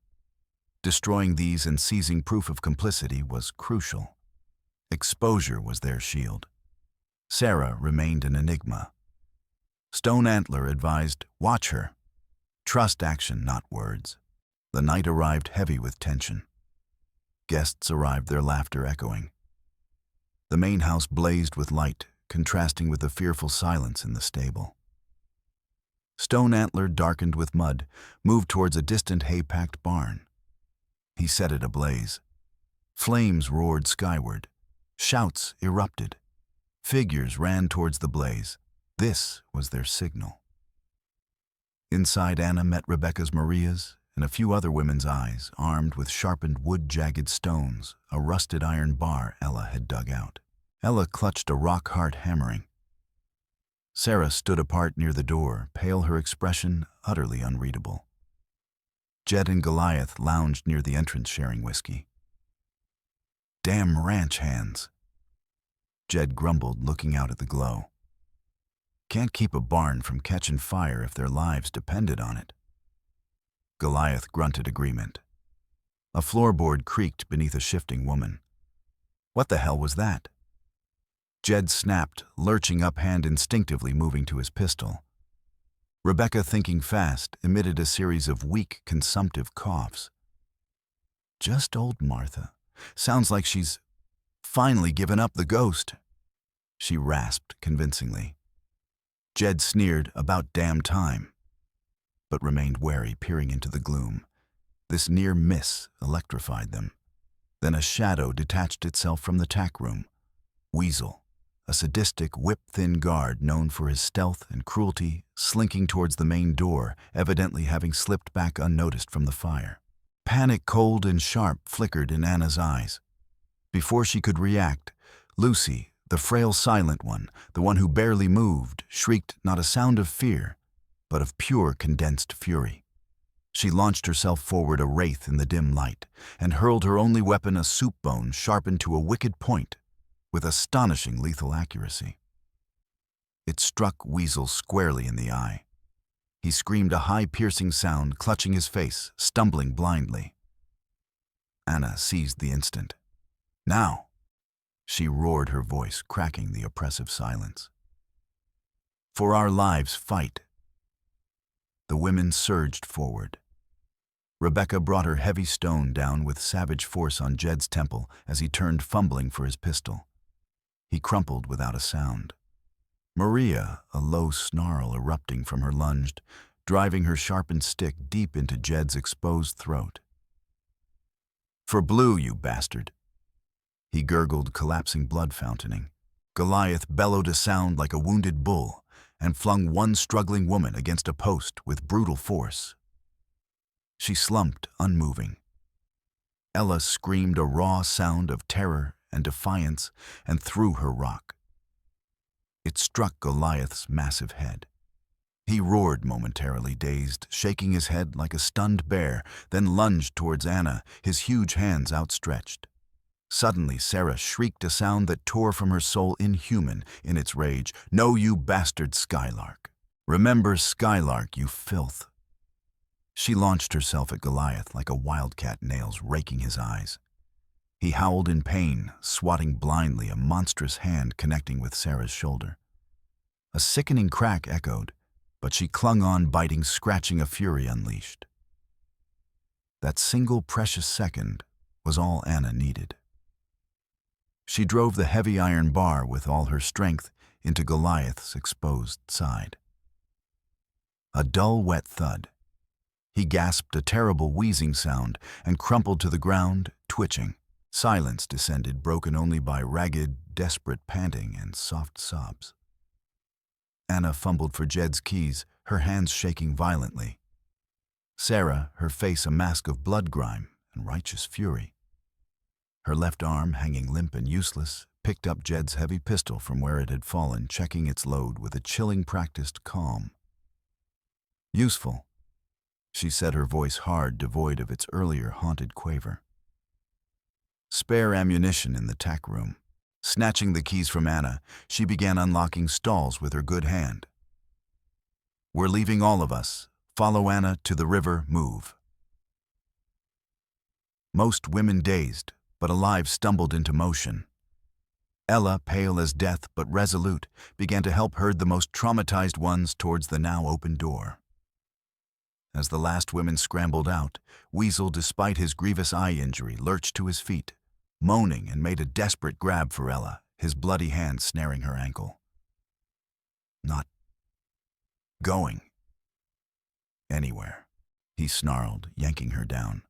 Destroying these and seizing proof of complicity was crucial. Exposure was their shield. Sarah remained an enigma. Stone Antler advised, "Watch her. Trust action, not words." The night arrived heavy with tension. Guests arrived, their laughter echoing. The main house blazed with light, contrasting with the fearful silence in the stable. Stone Antler, darkened with mud, moved towards a distant hay-packed barn. He set it ablaze. Flames roared skyward. Shouts erupted. Figures ran towards the blaze. This was their signal. Inside, Anna met Rebecca's, Maria's, and a few other women's eyes, armed with sharpened wood-jagged stones, a rusted iron bar Ella had dug out. Ella clutched a rock-hard hammering. Sarah stood apart near the door, pale, her expression utterly unreadable. Jed and Goliath lounged near the entrance, sharing whiskey. "Damn ranch hands," Jed grumbled, looking out at the glow. "Can't keep a barn from catching fire if their lives depended on it." Goliath grunted agreement. A floorboard creaked beneath a shifting woman. What the hell was that? Jed snapped, lurching up, hand instinctively moving to his pistol. Rebecca, thinking fast, emitted a series of weak, consumptive coughs. "Just old Martha. Sounds like she's finally given up the ghost," she rasped convincingly. Jed sneered, "About damn time," but remained wary, peering into the gloom. This near miss electrified them. Then a shadow detached itself from the tack room. Weasel, a sadistic, whip-thin guard known for his stealth and cruelty, slinking towards the main door, evidently having slipped back unnoticed from the fire. Panic, cold and sharp, flickered in Anna's eyes. Before she could react, Lucy, the frail, silent one, the one who barely moved, shrieked not a sound of fear, but of pure, condensed fury. She launched herself forward, a wraith in the dim light, and hurled her only weapon, a soup bone sharpened to a wicked point, with astonishing lethal accuracy. It struck Weasel squarely in the eye. He screamed a high, piercing sound, clutching his face, stumbling blindly. Anna seized the instant. "Now!" she roared, her voice cracking the oppressive silence. "For our lives, fight!" The women surged forward. Rebecca brought her heavy stone down with savage force on Jed's temple as he turned, fumbling for his pistol. He crumpled without a sound. Maria, a low snarl erupting from her, lunged, driving her sharpened stick deep into Jed's exposed throat. "For blue, you bastard!" he gurgled, collapsing, blood fountaining. Goliath bellowed a sound like a wounded bull and flung one struggling woman against a post with brutal force. She slumped, unmoving. Ella screamed a raw sound of terror and defiance and threw her rock. It struck Goliath's massive head. He roared momentarily, dazed, shaking his head like a stunned bear, then lunged towards Anna, his huge hands outstretched. Suddenly, Sarah shrieked a sound that tore from her soul, inhuman in its rage. "No, you bastard Skylark! Remember Skylark, you filth!" She launched herself at Goliath like a wildcat, nails raking his eyes. He howled in pain, swatting blindly, a monstrous hand connecting with Sarah's shoulder. A sickening crack echoed, but she clung on, biting, scratching, a fury unleashed. That single precious second was all Anna needed. She drove the heavy iron bar with all her strength into Goliath's exposed side. A dull, wet thud. He gasped a terrible wheezing sound and crumpled to the ground, twitching. Silence descended, broken only by ragged, desperate panting and soft sobs. Anna fumbled for Jed's keys, her hands shaking violently. Sarah, her face a mask of blood grime and righteous fury. Her left arm, hanging limp and useless, picked up Jed's heavy pistol from where it had fallen, checking its load with a chilling, practiced calm. "Useful," she said, her voice hard, devoid of its earlier haunted quaver. spare ammunition in the tack room. Snatching the keys from Anna, she began unlocking stalls with her good hand. "We're leaving, all of us. Follow Anna to the river, move." Most women dazed, but alive, stumbled into motion. Ella, pale as death but resolute, began to help herd the most traumatized ones towards the now open door. As the last women scrambled out, Weasel, despite his grievous eye injury, lurched to his feet, moaning, and made a desperate grab for Ella, his bloody hand snaring her ankle. "Not going anywhere," he snarled, yanking her down.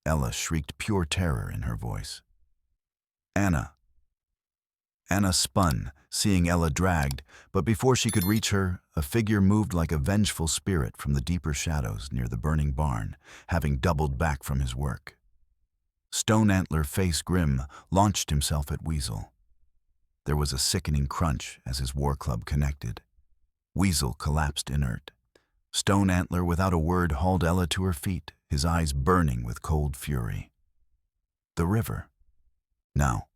Ella shrieked pure terror in her voice. "Anna!" Anna spun, seeing Ella dragged, but before she could reach her, a figure moved like a vengeful spirit from the deeper shadows near the burning barn, having doubled back from his work. Stone Antler, face grim, launched himself at Weasel. There was a sickening crunch as his war club connected. Weasel collapsed inert. Stone Antler, without a word, hauled Ella to her feet, his eyes burning with cold fury. The river. Now.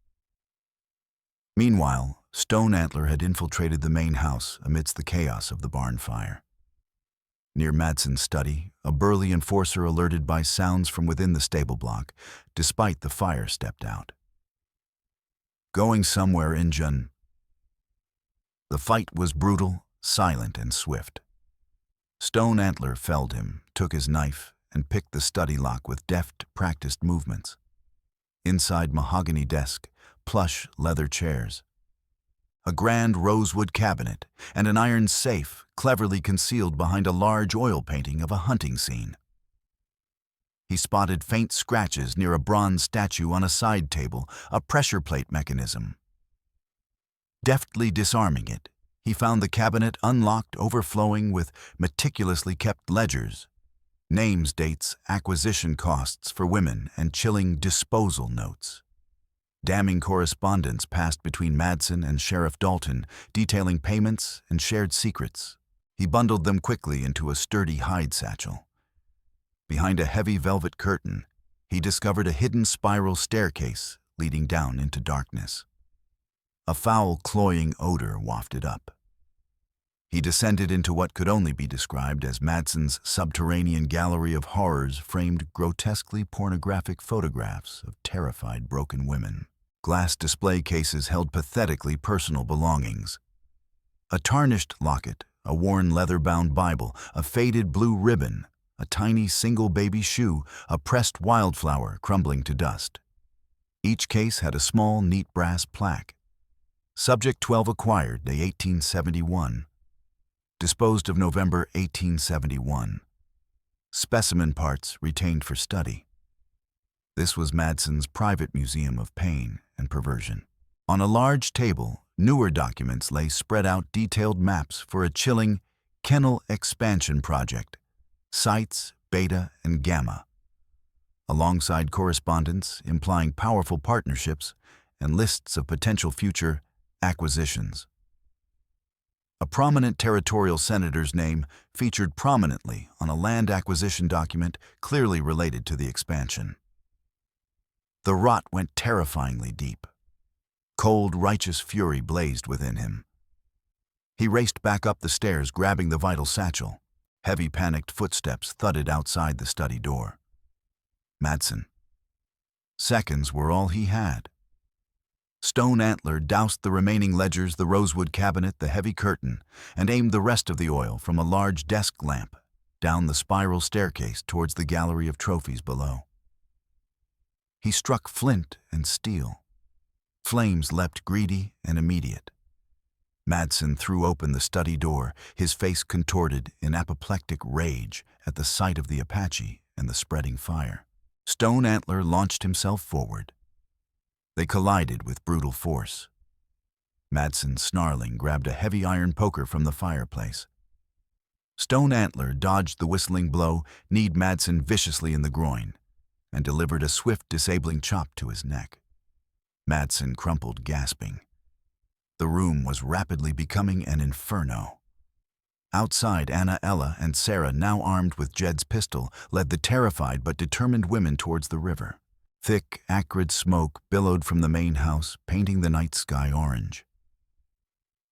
Meanwhile, Stone Antler had infiltrated the main house amidst the chaos of the barn fire. Near Madsen's study, a burly enforcer, alerted by sounds from within the stable block, despite the fire, stepped out. "Going somewhere, Injun." The fight was brutal, silent, and swift. Stone Antler felled him, took his knife, and picked the study lock with deft, practiced movements. Inside, mahogany desk, plush leather chairs, a grand rosewood cabinet, and an iron safe cleverly concealed behind a large oil painting of a hunting scene. He spotted faint scratches near a bronze statue on a side table, a pressure plate mechanism. Deftly disarming it, he found the cabinet unlocked, overflowing with meticulously kept ledgers, names, dates, acquisition costs for women, and chilling disposal notes. Damning correspondence passed between Madsen and Sheriff Dalton, detailing payments and shared secrets. He bundled them quickly into a sturdy hide satchel. Behind a heavy velvet curtain, he discovered a hidden spiral staircase leading down into darkness. A foul, cloying odor wafted up. He descended into what could only be described as Madsen's subterranean gallery of horrors, framed grotesquely pornographic photographs of terrified, broken women. Glass display cases held pathetically personal belongings. A tarnished locket, a worn leather-bound Bible, a faded blue ribbon, a tiny single baby shoe, a pressed wildflower crumbling to dust. Each case had a small, neat brass plaque. Subject 12 acquired, day 1871. Disposed of November 1871. Specimen parts retained for study. This was Madsen's private museum of pain and perversion. On a large table, newer documents lay spread out, detailed maps for a chilling kennel expansion project, sites, beta and gamma, alongside correspondence implying powerful partnerships and lists of potential future acquisitions. A prominent territorial senator's name featured prominently on a land acquisition document clearly related to the expansion. The rot went terrifyingly deep. Cold, righteous fury blazed within him. He raced back up the stairs, grabbing the vital satchel. Heavy, panicked footsteps thudded outside the study door. Madsen. Seconds were all he had. Stone Antler doused the remaining ledgers, the rosewood cabinet, the heavy curtain, and aimed the rest of the oil from a large desk lamp down the spiral staircase towards the gallery of trophies below. He struck flint and steel. Flames leapt, greedy and immediate. Madsen threw open the study door, his face contorted in apoplectic rage at the sight of the Apache and the spreading fire. Stone Antler launched himself forward. They collided with brutal force. Madsen, snarling, grabbed a heavy iron poker from the fireplace. Stone Antler dodged the whistling blow, kneed Madsen viciously in the groin, and delivered a swift, disabling chop to his neck. Madsen crumpled, gasping. The room was rapidly becoming an inferno. Outside, Anna, Ella, and Sarah, now armed with Jed's pistol, led the terrified but determined women towards the river. Thick, acrid smoke billowed from the main house, painting the night sky orange.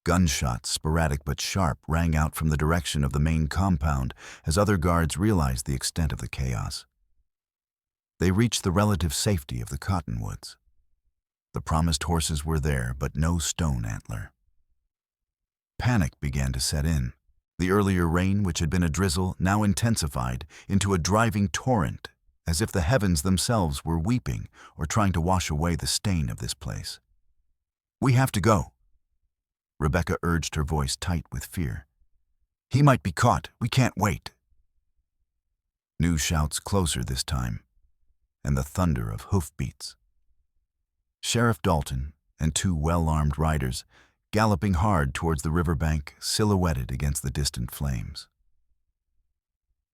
Gunshots, sporadic but sharp, rang out from the direction of the main compound as other guards realized the extent of the chaos. They reached the relative safety of the cottonwoods. The promised horses were there, but no Stone Antler. Panic began to set in. The earlier rain, which had been a drizzle, now intensified into a driving torrent, as if the heavens themselves were weeping or trying to wash away the stain of this place. "We have to go," Rebecca urged, her voice tight with fear. "He might be caught. We can't wait." New shouts closer this time, and the thunder of hoofbeats. Sheriff Dalton and two well-armed riders galloping hard towards the riverbank, silhouetted against the distant flames.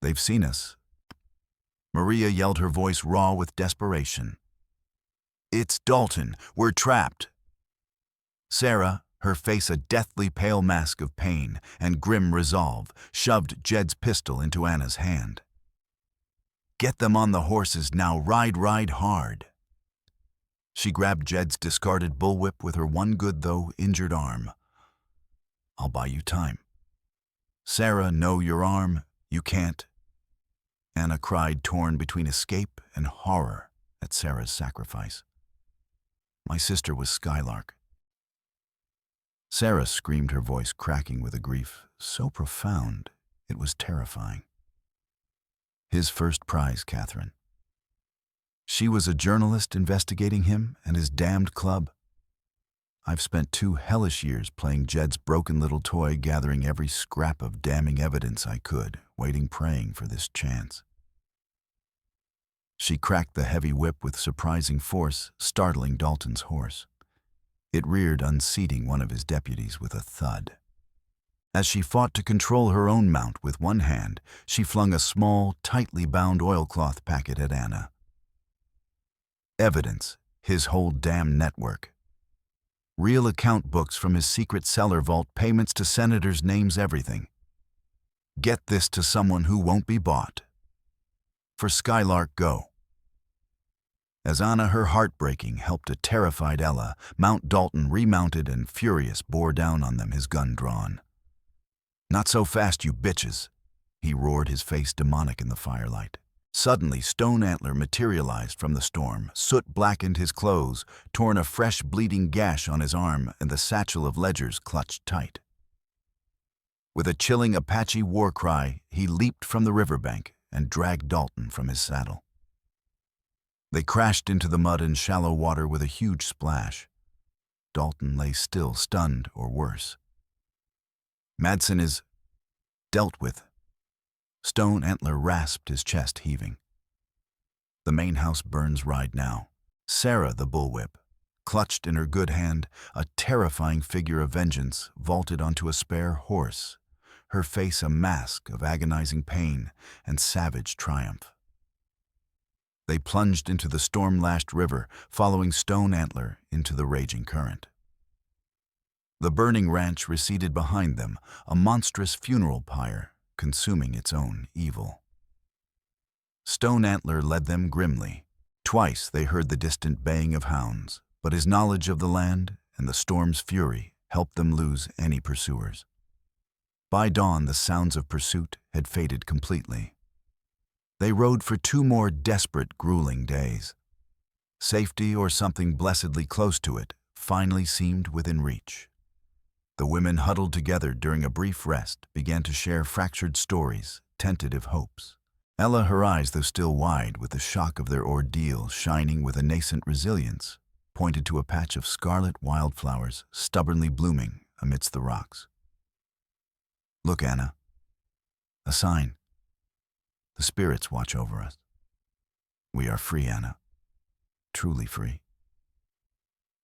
"They've seen us," Maria yelled, her voice raw with desperation. "It's Dalton. We're trapped." Sarah, her face a deathly pale mask of pain and grim resolve, shoved Jed's pistol into Anna's hand. "Get them on the horses now. Ride hard." She grabbed Jed's discarded bullwhip with her one good, though injured arm. "I'll buy you time." "Sarah, no, your arm. You can't." Anna cried, torn between escape and horror at Sarah's sacrifice. "My sister was Skylark." Sarah screamed, her voice cracking with a grief so profound it was terrifying. "His first prize, Catherine. She was a journalist investigating him and his damned club. I've spent 2 hellish years playing Jed's broken little toy, gathering every scrap of damning evidence I could, waiting, praying for this chance." She cracked the heavy whip with surprising force, startling Dalton's horse. It reared, unseating one of his deputies with a thud. As she fought to control her own mount with one hand, she flung a small, tightly bound oilcloth packet at Anna. Evidence, his whole damn network. Real account books from his secret cellar vault, payments to senators, names, everything. Get this to someone who won't be bought. For Skylark, go. As Anna, her heart breaking, helped a terrified Ella, Mount Dalton remounted and, furious, bore down on them, his gun drawn. "Not so fast, you bitches," he roared, his face demonic in the firelight. Suddenly, Stone Antler materialized from the storm. Soot blackened his clothes, torn a fresh bleeding gash on his arm, and the satchel of ledgers clutched tight. With a chilling Apache war cry, he leaped from the riverbank and dragged Dalton from his saddle. They crashed into the mud and shallow water with a huge splash. Dalton lay still, stunned or worse. "Madsen is dealt with." Stone Antler rasped, his chest heaving. The main house burns right now. Sarah, the bullwhip, clutched in her good hand, a terrifying figure of vengeance, vaulted onto a spare horse, her face a mask of agonizing pain and savage triumph. They plunged into the storm-lashed river, following Stone Antler into the raging current. The burning ranch receded behind them, a monstrous funeral pyre, consuming its own evil. Stone Antler led them grimly. Twice they heard the distant baying of hounds, but his knowledge of the land and the storm's fury helped them lose any pursuers. By dawn, the sounds of pursuit had faded completely. They rode for 2 more desperate, grueling days. Safety, or something blessedly close to it, finally seemed within reach. The women, huddled together during a brief rest, began to share fractured stories, tentative hopes. Ella, her eyes, though still wide with the shock of their ordeal shining with a nascent resilience, pointed to a patch of scarlet wildflowers stubbornly blooming amidst the rocks. "Look, Anna. A sign. The spirits watch over us. We are free, Anna. Truly free."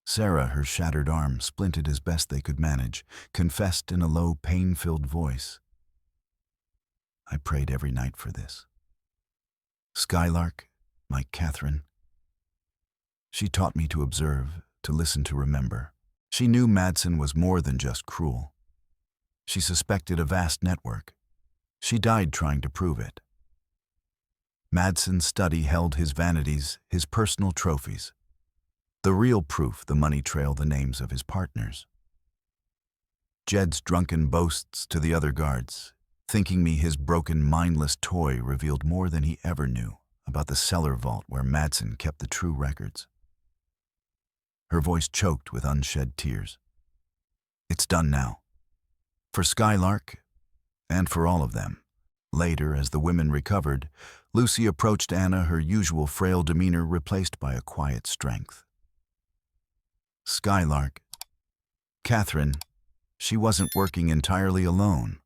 Sarah, her shattered arm splinted as best they could manage, confessed in a low, pain-filled voice, "I prayed every night for this. Skylark, my Catherine. She taught me to observe, to listen, to remember. She knew Madsen was more than just cruel. She suspected a vast network. She died trying to prove it. Madsen's study held his vanities, his personal trophies. The real proof, the money trail, the names of his partners. Jed's drunken boasts to the other guards, thinking me his broken, mindless toy, revealed more than he ever knew about the cellar vault where Madsen kept the true records. Her voice choked with unshed tears. It's done now. For Skylark, and for all of them. Later, as the women recovered, Lucy approached Anna, her usual frail demeanor replaced by a quiet strength. Skylark. Catherine, she wasn't working entirely alone.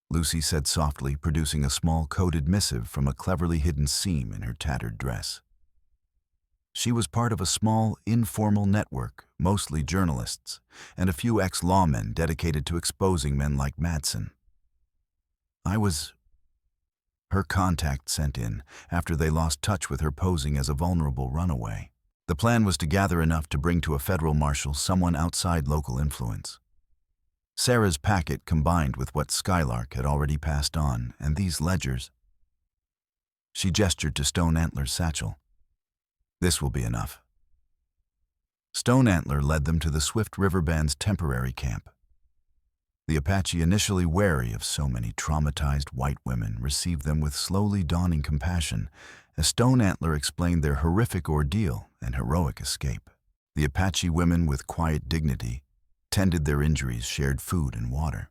Lucy said softly, producing a small coded missive from a cleverly hidden seam in her tattered dress. She was part of a small, informal network, mostly journalists, and a few ex-lawmen dedicated to exposing men like Madsen. I was her contact sent in after they lost touch with her posing as a vulnerable runaway. The plan was to gather enough to bring to a federal marshal someone outside local influence. Sarah's packet combined with what Skylark had already passed on, and these ledgers. She gestured to Stone Antler's satchel. This will be enough. Stone Antler led them to the Swift River Band's temporary camp. The Apache, initially wary of so many traumatized white women, received them with slowly dawning compassion as Stone Antler explained their horrific ordeal and heroic escape. The Apache women, with quiet dignity, tended their injuries, shared food and water.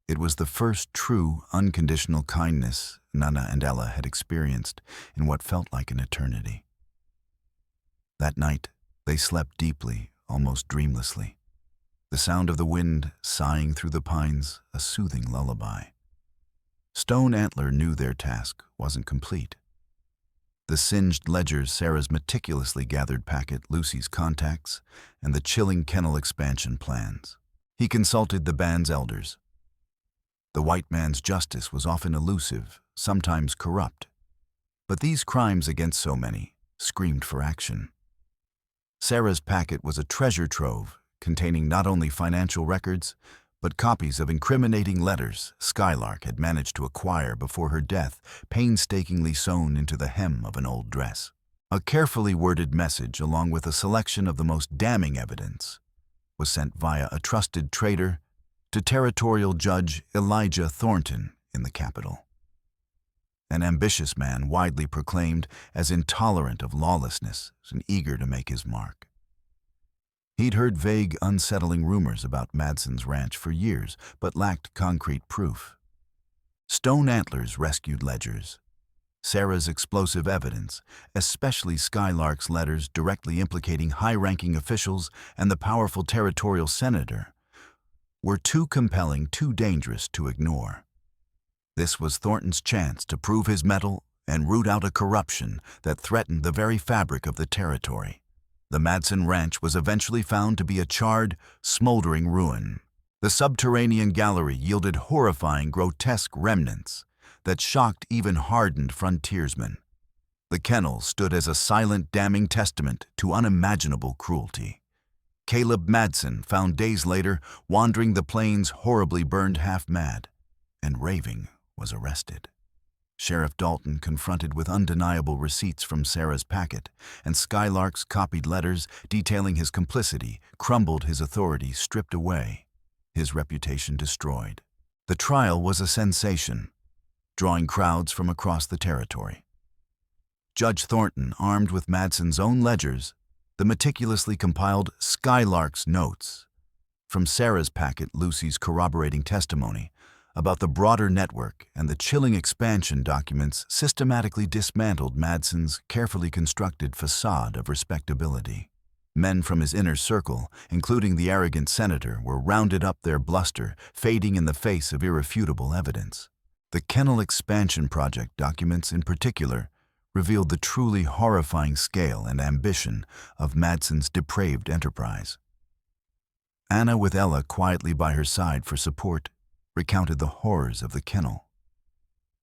It was the first true, unconditional kindness Nana and Ella had experienced in what felt like an eternity. That night, they slept deeply, almost dreamlessly. The sound of the wind sighing through the pines, a soothing lullaby. Stone Antler knew their task wasn't complete. The singed ledgers, Sarah's meticulously gathered packet, Lucy's contacts, and the chilling kennel expansion plans. He consulted the band's elders. The white man's justice was often elusive, sometimes corrupt. But these crimes against so many screamed for action. Sarah's packet was a treasure trove containing not only financial records, but copies of incriminating letters Skylark had managed to acquire before her death, painstakingly sewn into the hem of an old dress. A carefully worded message, along with a selection of the most damning evidence, was sent via a trusted traitor to Territorial Judge Elijah Thornton in the capital. An ambitious man widely proclaimed as intolerant of lawlessness and eager to make his mark. He'd heard vague, unsettling rumors about Madsen's ranch for years, but lacked concrete proof. Stone Antler's rescued ledgers, Sarah's explosive evidence, especially Skylark's letters directly implicating high-ranking officials and the powerful territorial senator, were too compelling, too dangerous to ignore. This was Thornton's chance to prove his mettle and root out a corruption that threatened the very fabric of the territory. The Madsen Ranch was eventually found to be a charred, smoldering ruin. The subterranean gallery yielded horrifying, grotesque remnants that shocked even hardened frontiersmen. The kennel stood as a silent, damning testament to unimaginable cruelty. Caleb Madsen, found days later wandering the plains, horribly burned, half-mad, and raving, was arrested. Sheriff Dalton, confronted with undeniable receipts from Sarah's packet and Skylark's copied letters detailing his complicity, crumbled, his authority stripped away, his reputation destroyed. The trial was a sensation, drawing crowds from across the territory. Judge Thornton, armed with Madsen's own ledgers, the meticulously compiled Skylark's notes, from Sarah's packet, Lucy's corroborating testimony about the broader network, and the chilling expansion documents, systematically dismantled Madsen's carefully constructed facade of respectability. Men from his inner circle, including the arrogant senator, were rounded up, their bluster fading in the face of irrefutable evidence. The Kennel Expansion Project documents, in particular, revealed the truly horrifying scale and ambition of Madsen's depraved enterprise. Anna, with Ella quietly by her side for support, recounted the horrors of the kennel.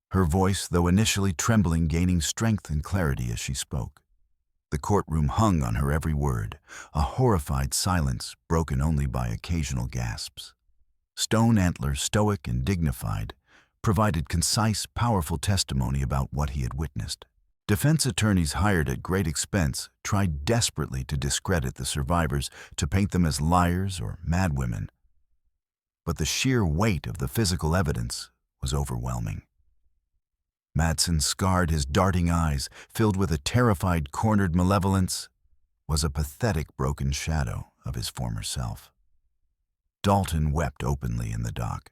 Her voice, though initially trembling, gaining strength and clarity as she spoke. The courtroom hung on her every word, a horrified silence broken only by occasional gasps. Stone Antler, stoic and dignified, provided concise, powerful testimony about what he had witnessed. Defense attorneys hired at great expense tried desperately to discredit the survivors, to paint them as liars or madwomen. But the sheer weight of the physical evidence was overwhelming. Madsen, scarred, his darting eyes filled with a terrified, cornered malevolence, was a pathetic broken shadow of his former self. Dalton wept openly in the dock.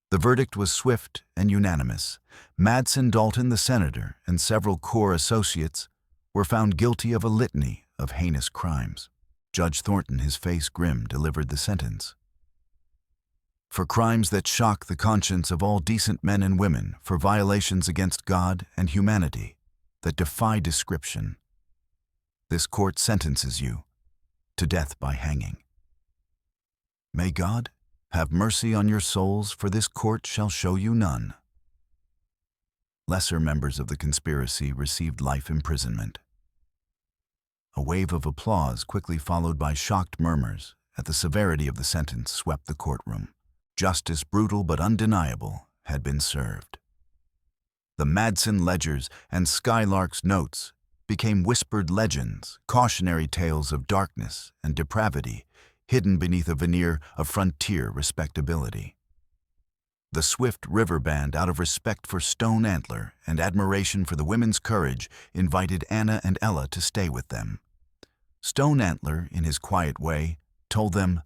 The verdict was swift and unanimous. Madsen, Dalton, the senator, and several core associates were found guilty of a litany of heinous crimes. Judge Thornton, his face grim, delivered the sentence. For crimes that shock the conscience of all decent men and women, for violations against God and humanity that defy description, this court sentences you to death by hanging. May God have mercy on your souls, for this court shall show you none. Lesser members of the conspiracy received life imprisonment. A wave of applause, quickly followed by shocked murmurs at the severity of the sentence, swept the courtroom. Justice, brutal but undeniable, had been served. The Madsen ledgers and Skylark's notes became whispered legends, cautionary tales of darkness and depravity, hidden beneath a veneer of frontier respectability. The Swift River Band, out of respect for Stone Antler and admiration for the women's courage, invited Anna and Ella to stay with them. Stone Antler, in his quiet way, told them,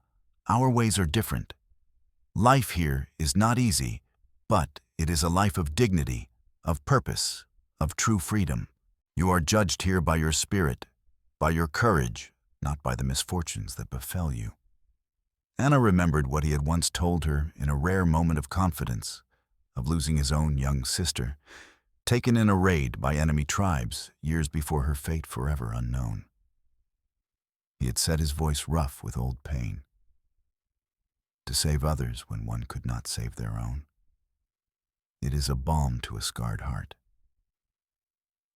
"Our ways are different. Life here is not easy, but it is a life of dignity, of purpose, of true freedom. You are judged here by your spirit, by your courage, not by the misfortunes that befell you." Anna remembered what he had once told her in a rare moment of confidence, of losing his own young sister, taken in a raid by enemy tribes years before her fate forever unknown. He had said, his voice rough with old pain, "To save others when one could not save their own. It is a balm to a scarred heart."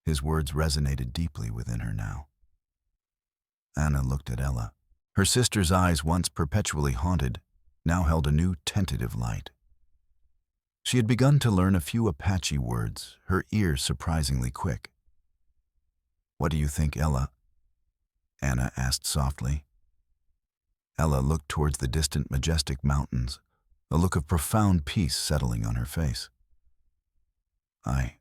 His words resonated deeply within her now. Anna looked at Ella. Her sister's eyes, once perpetually haunted, now held a new tentative light. She had begun to learn a few Apache words, her ear surprisingly quick. "What do you think, Ella?" Anna asked softly. Ella looked towards the distant, majestic mountains, a look of profound peace settling on her face. I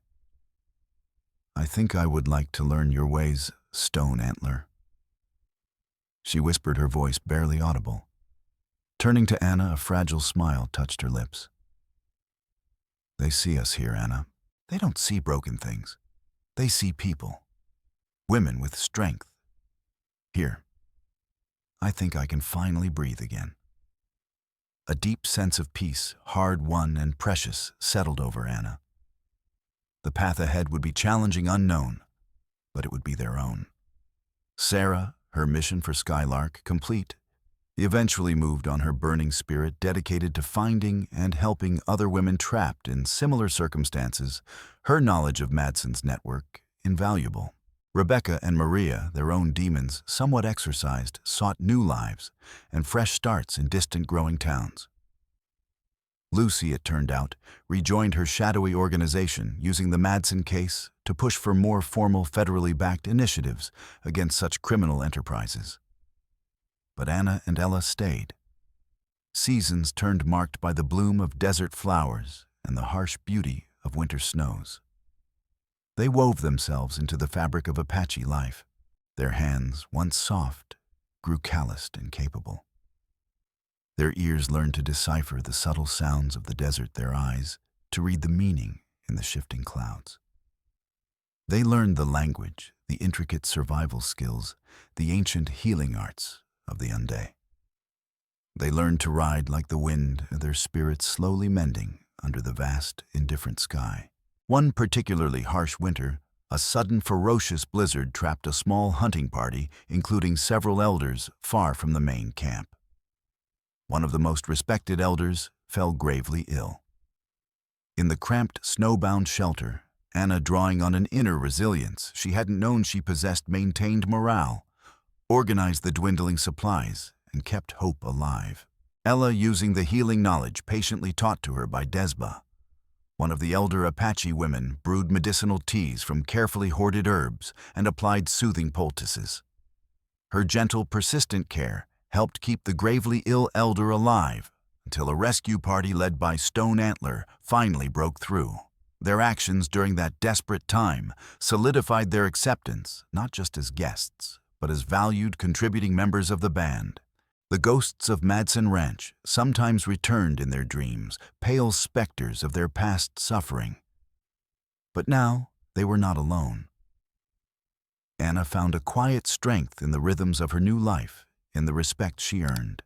think I would like to learn your ways, Stone Antler." She whispered, her voice barely audible. Turning to Anna, a fragile smile touched her lips. "They see us here, Anna. They don't see broken things. They see people. Women with strength. Here. I think I can finally breathe again." A deep sense of peace, hard-won and precious, settled over Anna. The path ahead would be challenging, unknown, but it would be their own. Sarah, her mission for Skylark complete, eventually moved on, her burning spirit dedicated to finding and helping other women trapped in similar circumstances, her knowledge of Madsen's network invaluable. Rebecca and Maria, their own demons somewhat exorcised, sought new lives and fresh starts in distant growing towns. Lucy, it turned out, rejoined her shadowy organization, using the Madsen case to push for more formal federally backed initiatives against such criminal enterprises. But Anna and Ella stayed. Seasons turned, marked by the bloom of desert flowers and the harsh beauty of winter snows. They wove themselves into the fabric of Apache life. Their hands, once soft, grew calloused and capable. Their ears learned to decipher the subtle sounds of the desert, their eyes to read the meaning in the shifting clouds. They learned the language, the intricate survival skills, the ancient healing arts of the unday. They learned to ride like the wind, their spirits slowly mending under the vast, indifferent sky. One particularly harsh winter, a sudden ferocious blizzard trapped a small hunting party, including several elders, far from the main camp. One of the most respected elders fell gravely ill. In the cramped, snowbound shelter, Anna, drawing on an inner resilience she hadn't known she possessed, maintained morale, organized the dwindling supplies, and kept hope alive. Ella, using the healing knowledge patiently taught to her by Desba, One of the elder Apache women brewed medicinal teas from carefully hoarded herbs and applied soothing poultices. Her gentle, persistent care helped keep the gravely ill elder alive until a rescue party led by Stone Antler finally broke through. Their actions during that desperate time solidified their acceptance not just as guests, but as valued contributing members of the band. The ghosts of Madsen Ranch sometimes returned in their dreams, pale specters of their past suffering. But now they were not alone. Anna found a quiet strength in the rhythms of her new life, in the respect she earned.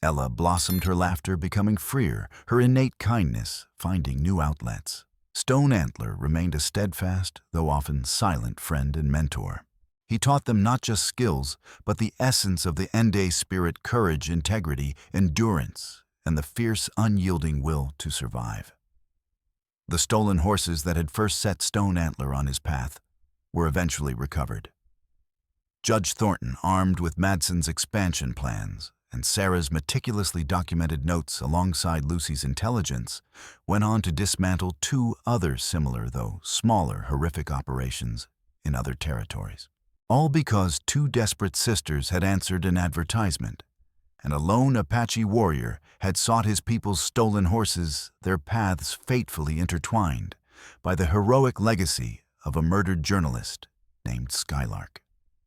Ella blossomed her laughter, becoming freer, her innate kindness finding new outlets. Stone Antler remained a steadfast, though often silent, friend and mentor. He taught them not just skills, but the essence of the Ende spirit: courage, integrity, endurance, and the fierce, unyielding will to survive. The stolen horses that had first set Stone Antler on his path were eventually recovered. Judge Thornton, armed with Madsen's expansion plans and Sarah's meticulously documented notes alongside Lucy's intelligence, went on to dismantle 2 other similar, though smaller, horrific operations in other territories. All because 2 desperate sisters had answered an advertisement, and a lone Apache warrior had sought his people's stolen horses, their paths fatefully intertwined by the heroic legacy of a murdered journalist named Skylark.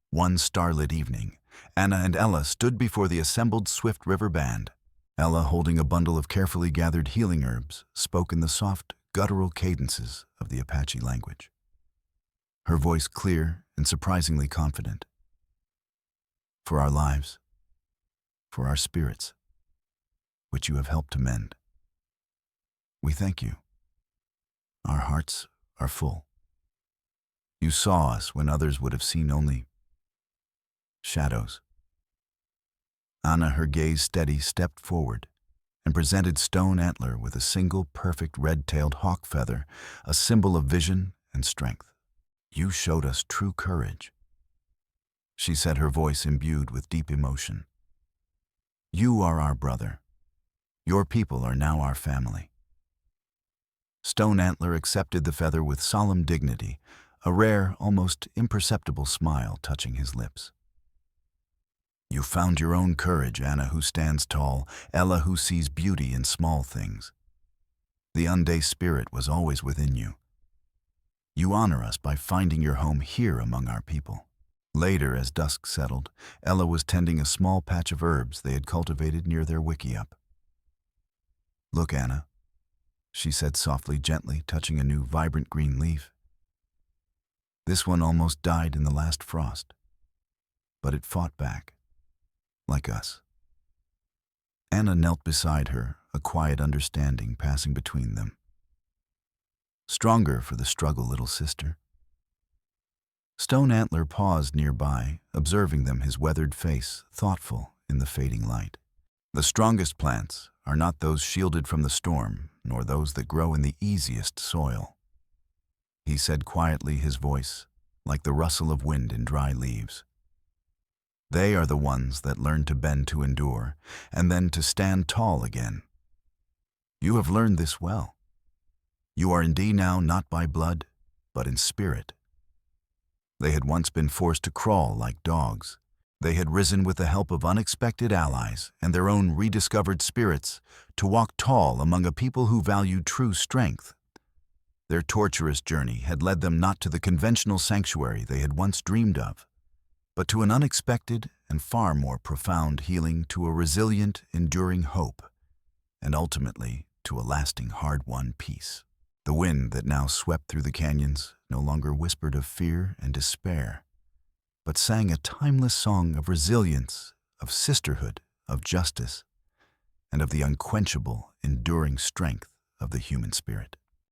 One starlit evening, Anna and Ella stood before the assembled Swift River band. Ella, holding a bundle of carefully gathered healing herbs, spoke in the soft, guttural cadences of the Apache language. Her voice clear and surprisingly confident. For our lives, for our spirits, which you have helped to mend, we thank you. Our hearts are full. You saw us when others would have seen only shadows. Anna, her gaze steady, stepped forward and presented Stone Antler with a single perfect red-tailed hawk feather, a symbol of vision and strength. You showed us true courage, she said, her voice imbued with deep emotion. You are our brother. Your people are now our family. Stone Antler accepted the feather with solemn dignity, a rare, almost imperceptible smile touching his lips. You found your own courage, Anna, who stands tall, Ella, who sees beauty in small things. The Ende spirit was always within you. You honor us by finding your home here among our people. Later, as dusk settled, Ella was tending a small patch of herbs they had cultivated near their wickiup. Look, Anna, she said softly, gently touching a new vibrant green leaf. This one almost died in the last frost, but it fought back, like us. Anna knelt beside her, a quiet understanding passing between them. Stronger for the struggle, little sister. Stone Antler paused nearby, observing them, his weathered face thoughtful in the fading light. The strongest plants are not those shielded from the storm, nor those that grow in the easiest soil, he said quietly, his voice like the rustle of wind in dry leaves. They are the ones that learn to bend to endure, and then to stand tall again. You have learned this well. You are indeed now not by blood, but in spirit. They had once been forced to crawl like dogs. They had risen with the help of unexpected allies and their own rediscovered spirits to walk tall among a people who valued true strength. Their torturous journey had led them not to the conventional sanctuary they had once dreamed of, but to an unexpected and far more profound healing, to a resilient, enduring hope, and ultimately to a lasting, hard-won peace. The wind that now swept through the canyons no longer whispered of fear and despair, but sang a timeless song of resilience, of sisterhood, of justice, and of the unquenchable, enduring strength of the human spirit.